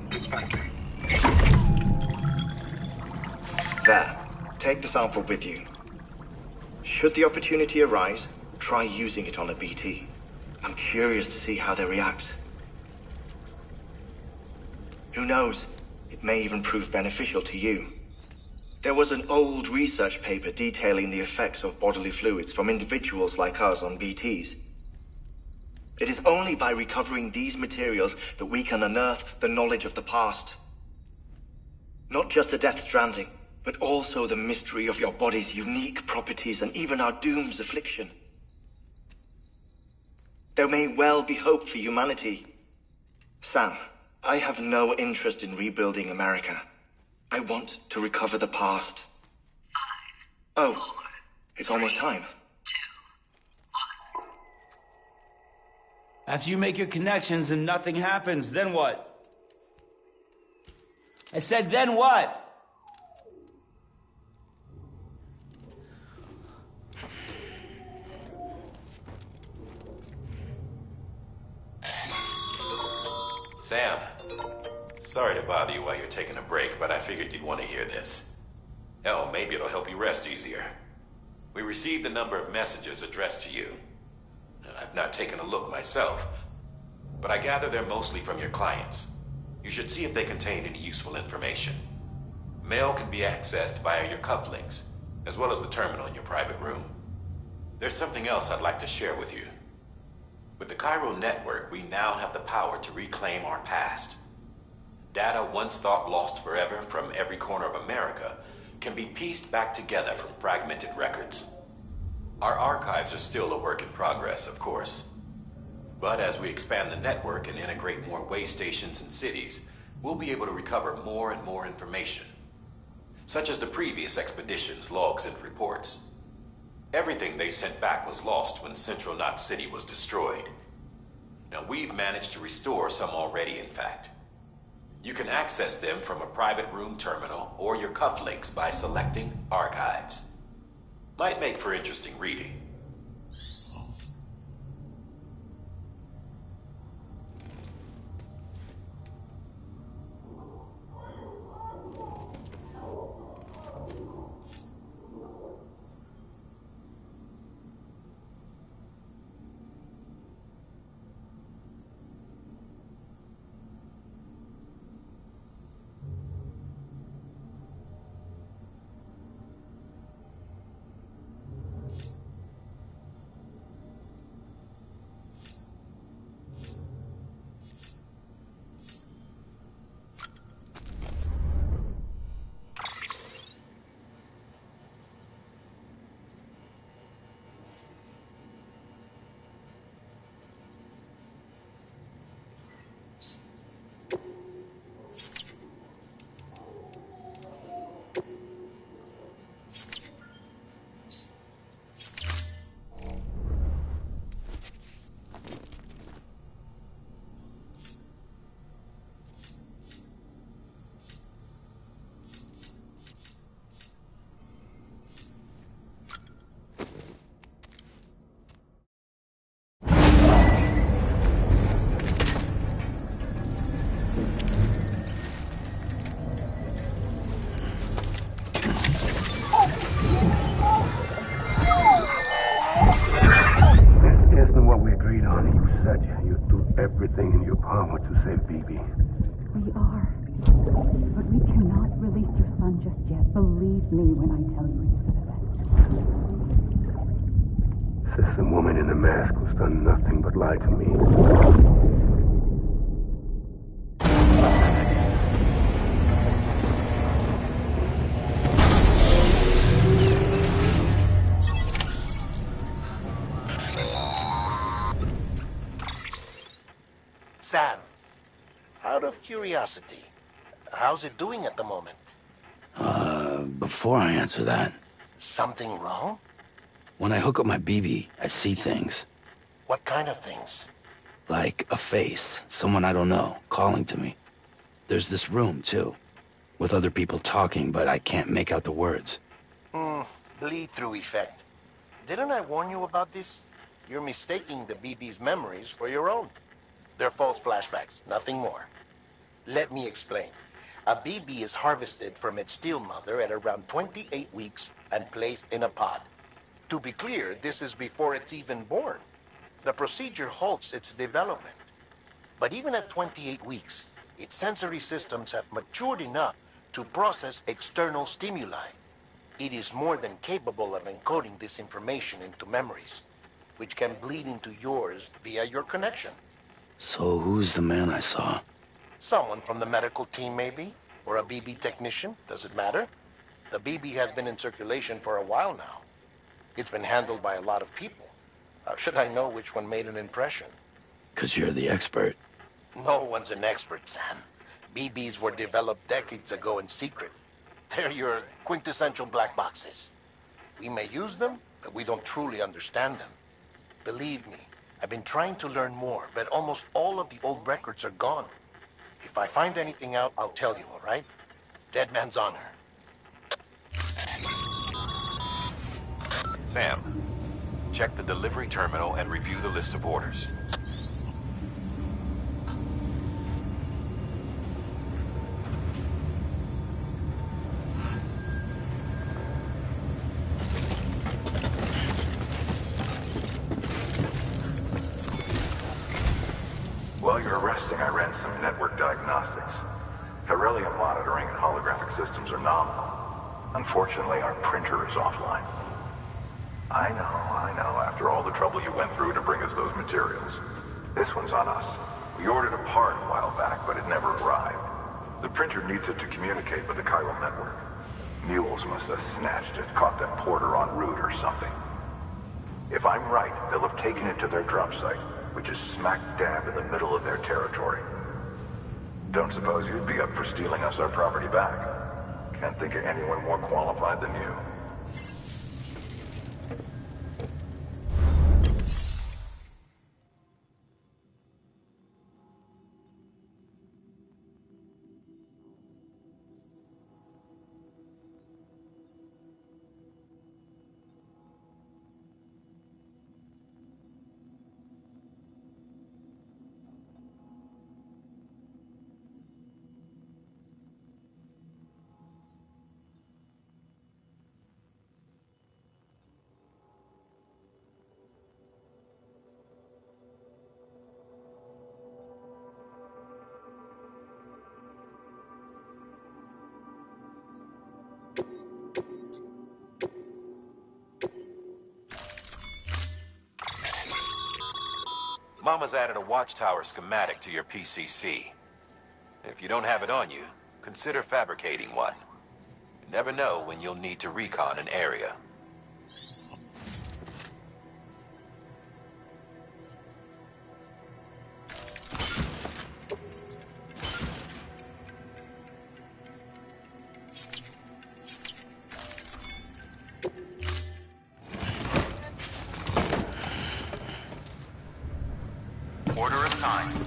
Dispensing.
There. Take the sample with you. Should the opportunity arise, try using it on a BT. I'm curious to see how they react. Who knows? It may even prove beneficial to you. There was an old research paper detailing the effects of bodily fluids from individuals like us on BTs. It is only by recovering these materials that we can unearth the knowledge of the past. Not just the Death Stranding, but also the mystery of your body's unique properties and even our doom's affliction. There may well be hope for humanity. Sam, I have no interest in rebuilding America. I want to recover the past. 5, 4, it's almost time. 2,
1. After you make your connections and nothing happens, then what? I said, then what?
Sam, sorry to bother you while you're taking a break, but I figured you'd want to hear this. Hell, maybe it'll help you rest easier. We received a number of messages addressed to you. I've not taken a look myself, but I gather they're mostly from your clients. You should see if they contain any useful information. Mail can be accessed via your cufflinks, as well as the terminal in your private room. There's something else I'd like to share with you. With the Cairo network, we now have the power to reclaim our past. Data once thought lost forever from every corner of America can be pieced back together from fragmented records. Our archives are still a work in progress, of course. But as we expand the network and integrate more way stations and cities, we'll be able to recover more and more information, such as the previous expedition's logs and reports. Everything they sent back was lost when Central Knot City was destroyed. Now, we've managed to restore some already, in fact. You can access them from a private room terminal or your cufflinks by selecting Archives. Might make for interesting reading.
Everything in your power to save BB.
We are. But we cannot release your son just yet. Believe me when I tell you it's for the best.
Says some woman in a mask who's done nothing but lie to me.
Sam, out of curiosity, how's it doing at the moment?
Before I answer that...
Something wrong?
When I hook up my BB, I see things.
What kind of things?
Like a face, someone I don't know, calling to me. There's this room, too, with other people talking, but I can't make out the words.
Bleed-through effect. Didn't I warn you about this? You're mistaking the BB's memories for your own. They're false flashbacks, nothing more. Let me explain. A BB is harvested from its steel mother at around 28 weeks and placed in a pod. To be clear, this is before it's even born. The procedure halts its development. But even at 28 weeks, its sensory systems have matured enough to process external stimuli. It is more than capable of encoding this information into memories, which can bleed into yours via your connection.
So who's the man I saw?
Someone from the medical team, maybe? Or a BB technician? Does it matter? The BB has been in circulation for a while now. It's been handled by a lot of people. How should I know which one made an impression?
'Cause you're the expert.
No one's an expert, Sam. BBs were developed decades ago in secret. They're your quintessential black boxes. We may use them, but we don't truly understand them. Believe me, I've been trying to learn more, but almost all of the old records are gone. If I find anything out, I'll tell you, all right? Dead man's honor.
Sam, check the delivery terminal and review the list of orders.
While you're resting, I ran some network diagnostics. Beryllium monitoring and holographic systems are nominal. Unfortunately, our printer is offline. I know, after all the trouble you went through to bring us those materials. This one's on us. We ordered a part a while back, but it never arrived. The printer needs it to communicate with the chiral network. Mules must have snatched it, caught that porter en route or something. If I'm right, they'll have taken it to their drop site, which is smack dab in the middle of their territory. Don't suppose you'd be up for stealing us our property back? Can't think of anyone more qualified than you.
Mama's added a watchtower schematic to your PCC. If you don't have it on you, consider fabricating one. You never know when you'll need to recon an area.
Order assigned.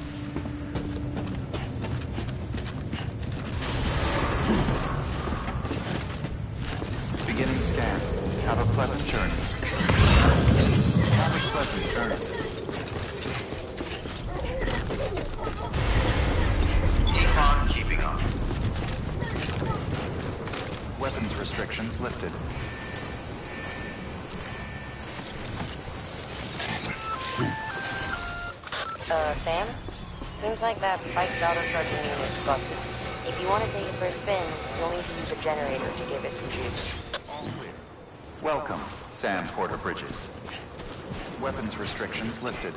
Beginning scan. Have a pleasant journey. Have a pleasant journey. Econ keeping up. Weapons restrictions lifted.
Sam? Seems like that bike's auto-charging unit's busted. If you want to take it for a spin, you'll need to use a generator to give it some juice.
Welcome, Sam Porter Bridges. Weapons restrictions lifted.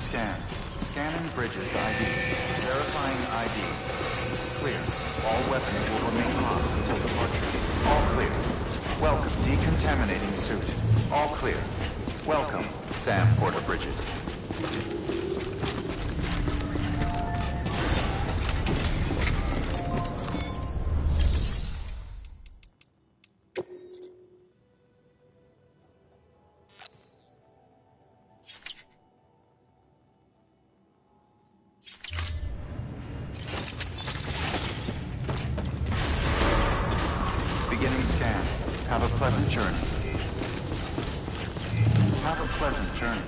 scan. Scanning Bridges ID. Verifying ID. Clear. All weapons will remain hot until departure. All clear. Welcome, decontaminating suit. All clear. Welcome, Sam Porter Bridges. Beginning scan. Have a pleasant journey. Have a pleasant journey.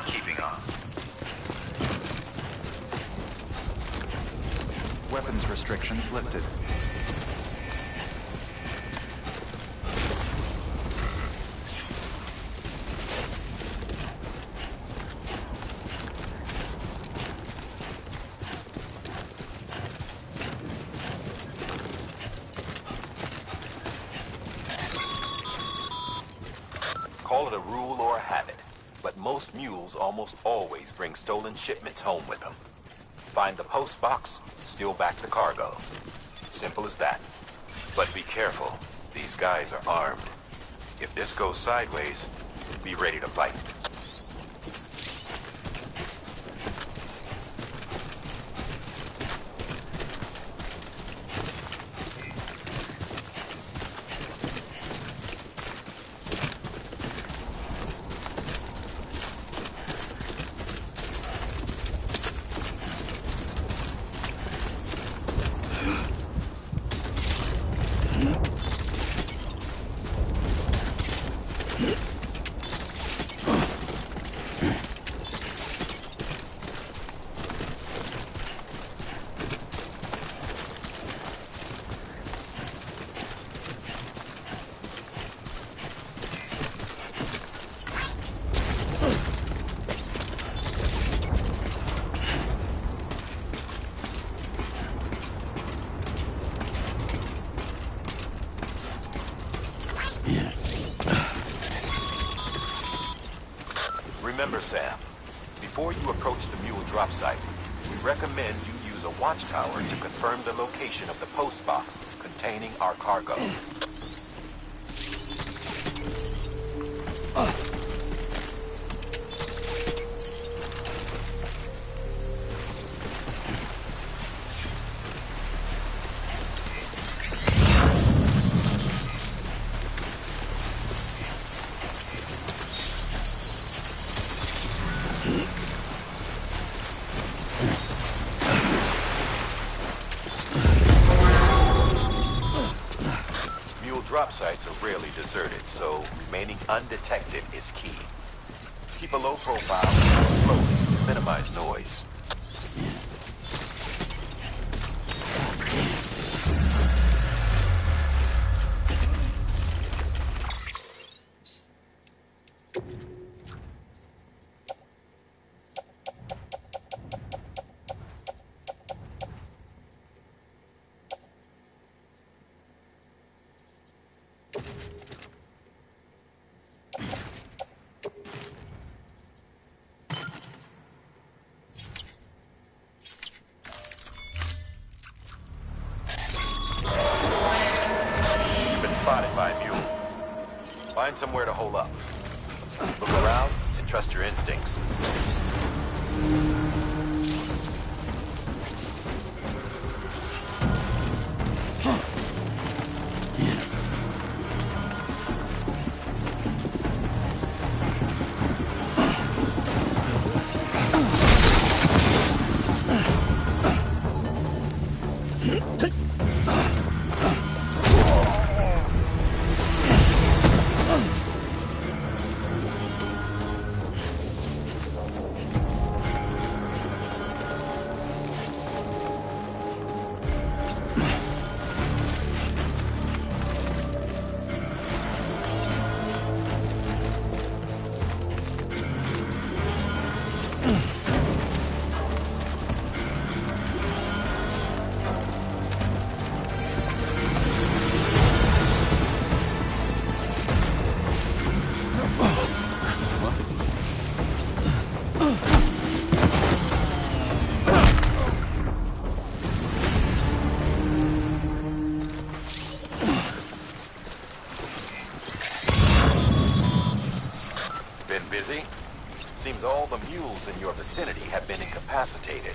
Keeping on. Weapons restrictions lifted.
Call it a rule or a habit, but most mules almost always bring stolen shipments home with them. Find the post box, steal back the cargo. Simple as that. But be careful. These guys are armed. If this goes sideways, be ready to fight. Remember, Sam, before you approach the mule drop site, we recommend you use a watchtower to confirm the location of the post box containing our cargo. Drop sites are rarely deserted, so remaining undetected is key. Keep a low profile, slowly, to minimize noise. Spotted by a mule. Find somewhere to hole up. Look around and trust your instincts.
See? Seems all the mules in your vicinity have been incapacitated.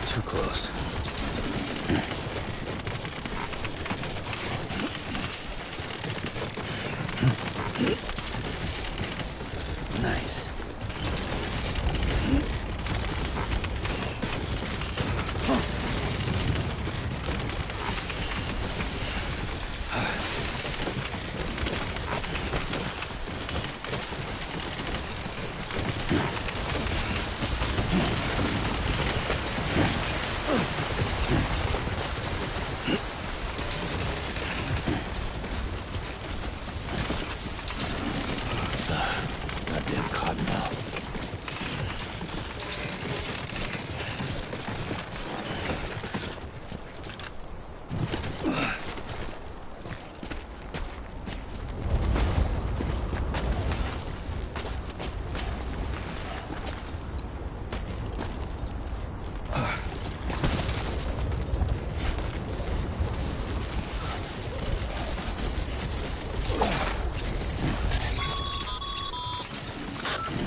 Too close. Nice. Goddamn cottonmouth.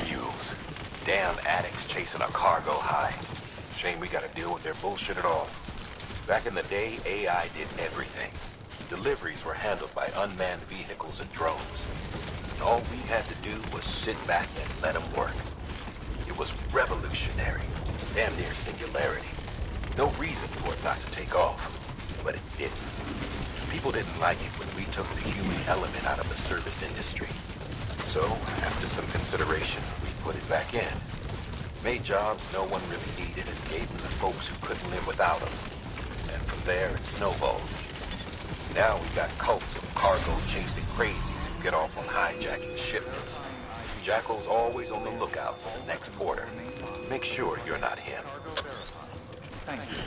Mules. Damn addicts chasing a cargo high. Shame we gotta deal with their bullshit at all. Back in the day, AI did everything. Deliveries were handled by unmanned vehicles and drones. And all we had to do was sit back and let them work. It was revolutionary. Damn near singularity. No reason for it not to take off. But it didn't. People didn't like it when we took the human element out of the service industry. So, after some consideration, we put it back in. Made jobs no one really needed and gave them to folks who couldn't live without them. And from there, it snowballed. Now we got cults of cargo-chasing crazies who get off on hijacking shipments. Jackal's always on the lookout for the next porter. Make sure you're not him.
Thank you.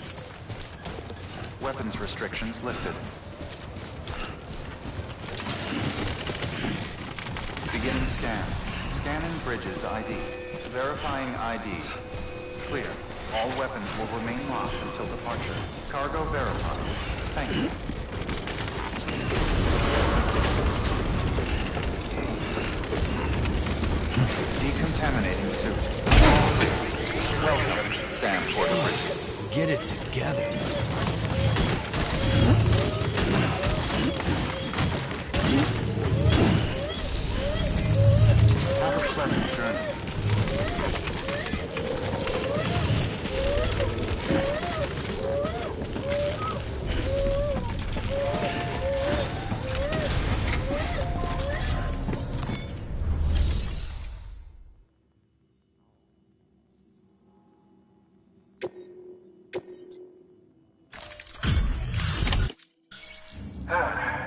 Weapons restrictions lifted. Beginning scan. Scanning Bridges ID. Verifying ID. Clear. All weapons will remain locked until departure. Cargo verified. Thank you. Decontaminating suit. Welcome, Sam Porter Bridges.
Get it together.
Have a pleasant journey.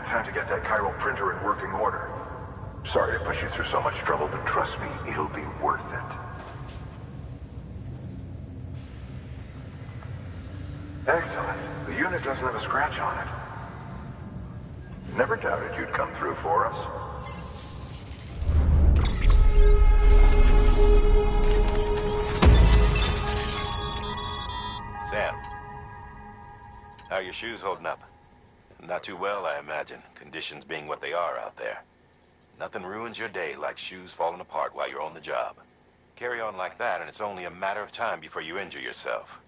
Time to get that chiral printer in working order. Sorry to push you through so much trouble, but trust me, it'll be worth it. Excellent. The unit doesn't have a scratch on it. Never doubted you'd come through for us.
Sam, how are your shoes holding up? Not too well, I imagine, conditions being what they are out there. Nothing ruins your day like shoes falling apart while you're on the job. Carry on like that, and it's only a matter of time before you injure yourself.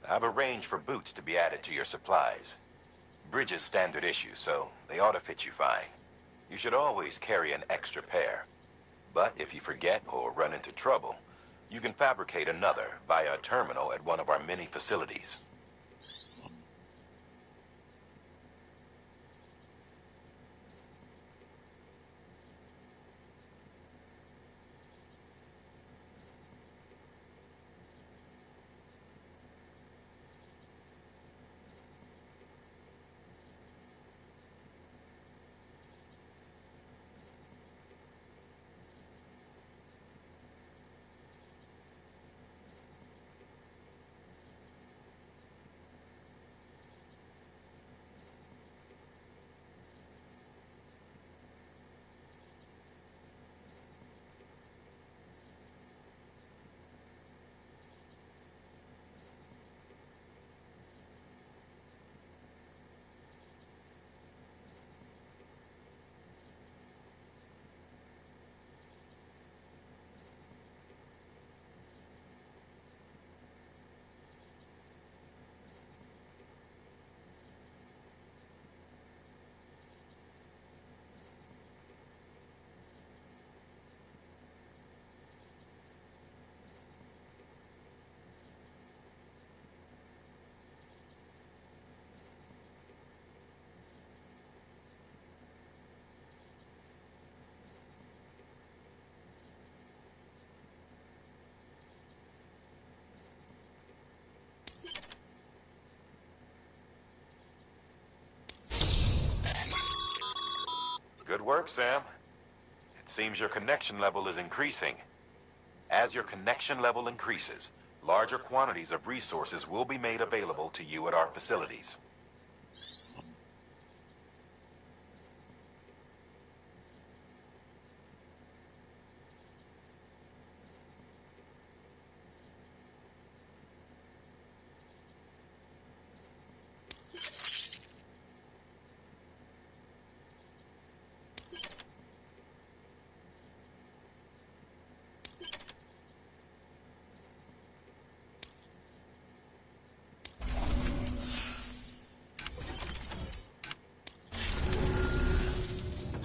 I've arranged for boots to be added to your supplies. Bridges standard issue, so they ought to fit you fine. You should always carry an extra pair. But if you forget or run into trouble, you can fabricate another via a terminal at one of our many facilities. Good work, Sam. It seems your connection level is increasing. As your connection level increases, larger quantities of resources will be made available to you at our facilities.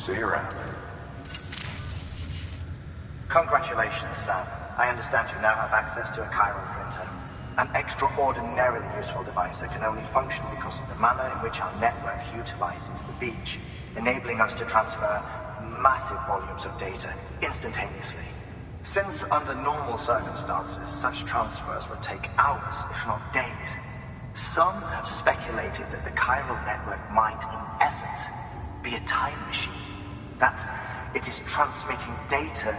See you around.
Congratulations, Sam. I understand you now have access to a chiral printer. An extraordinarily useful device that can only function because of the manner in which our network utilizes the beach, enabling us to transfer massive volumes of data instantaneously. Since under normal circumstances, such transfers would take hours, if not days, some have speculated that the chiral network might, in essence, be a time machine. That it is transmitting data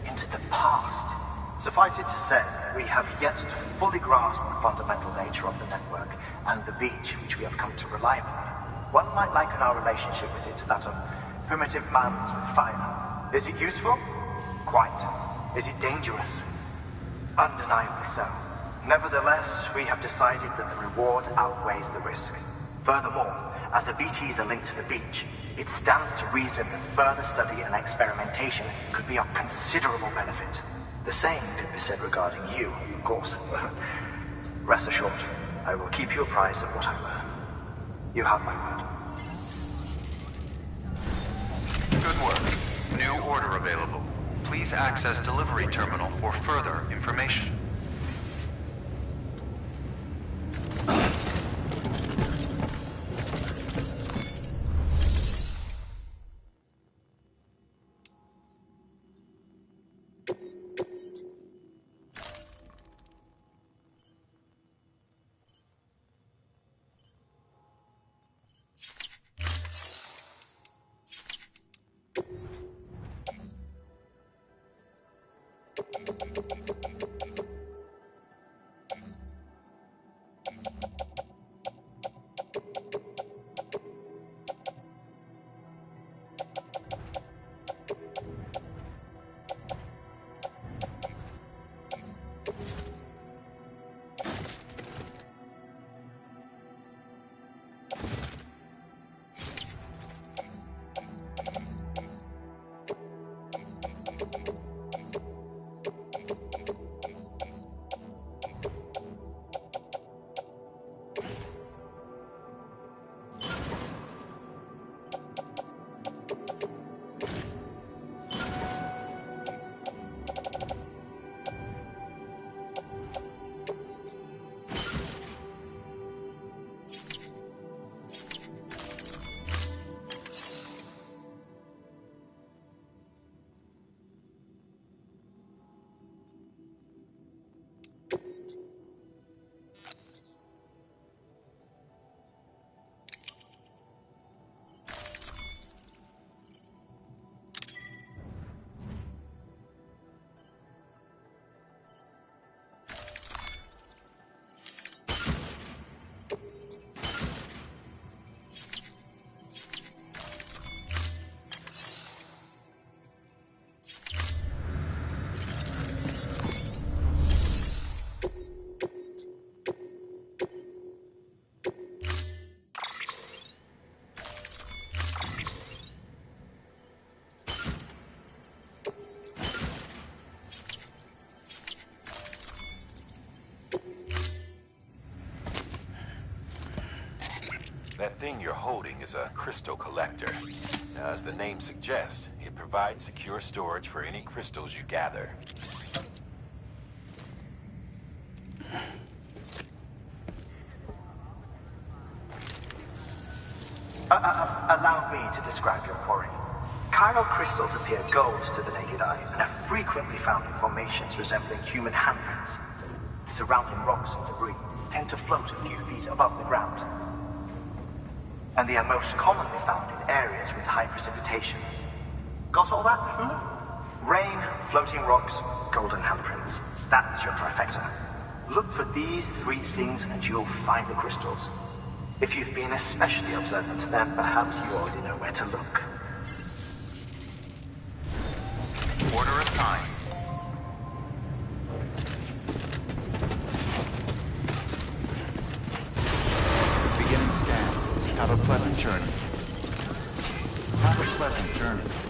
into the past. Suffice it to say, we have yet to fully grasp the fundamental nature of the network and the beach which we have come to rely upon. One might liken our relationship with it to that of primitive mans with fire. Is it useful? Quite. Is it dangerous? Undeniably so. Nevertheless, we have decided that the reward outweighs the risk. Furthermore, as the BTs are linked to the beach, it stands to reason that further study and experimentation could be of considerable benefit. The same could be said regarding you, of course. Rest assured, I will keep you apprised of what I learn. You have my word.
Good work. New order available. Please access delivery terminal for further information.
That thing you're holding is a crystal collector. Now, as the name suggests, it provides secure storage for any crystals you gather.
Allow me to describe your quarry. Chiral crystals appear gold to the naked eye and are frequently found in formations resembling human handprints. The surrounding rocks and debris tend to float a few feet above the ground. And they are most commonly found in areas with high precipitation. Got all that? Rain, floating rocks, golden handprints. That's your trifecta. Look for these three things and you'll find the crystals. If you've been especially observant, then perhaps you already know where to look.
Order assigned. Beginning scan. Have a pleasant journey. Have a pleasant journey.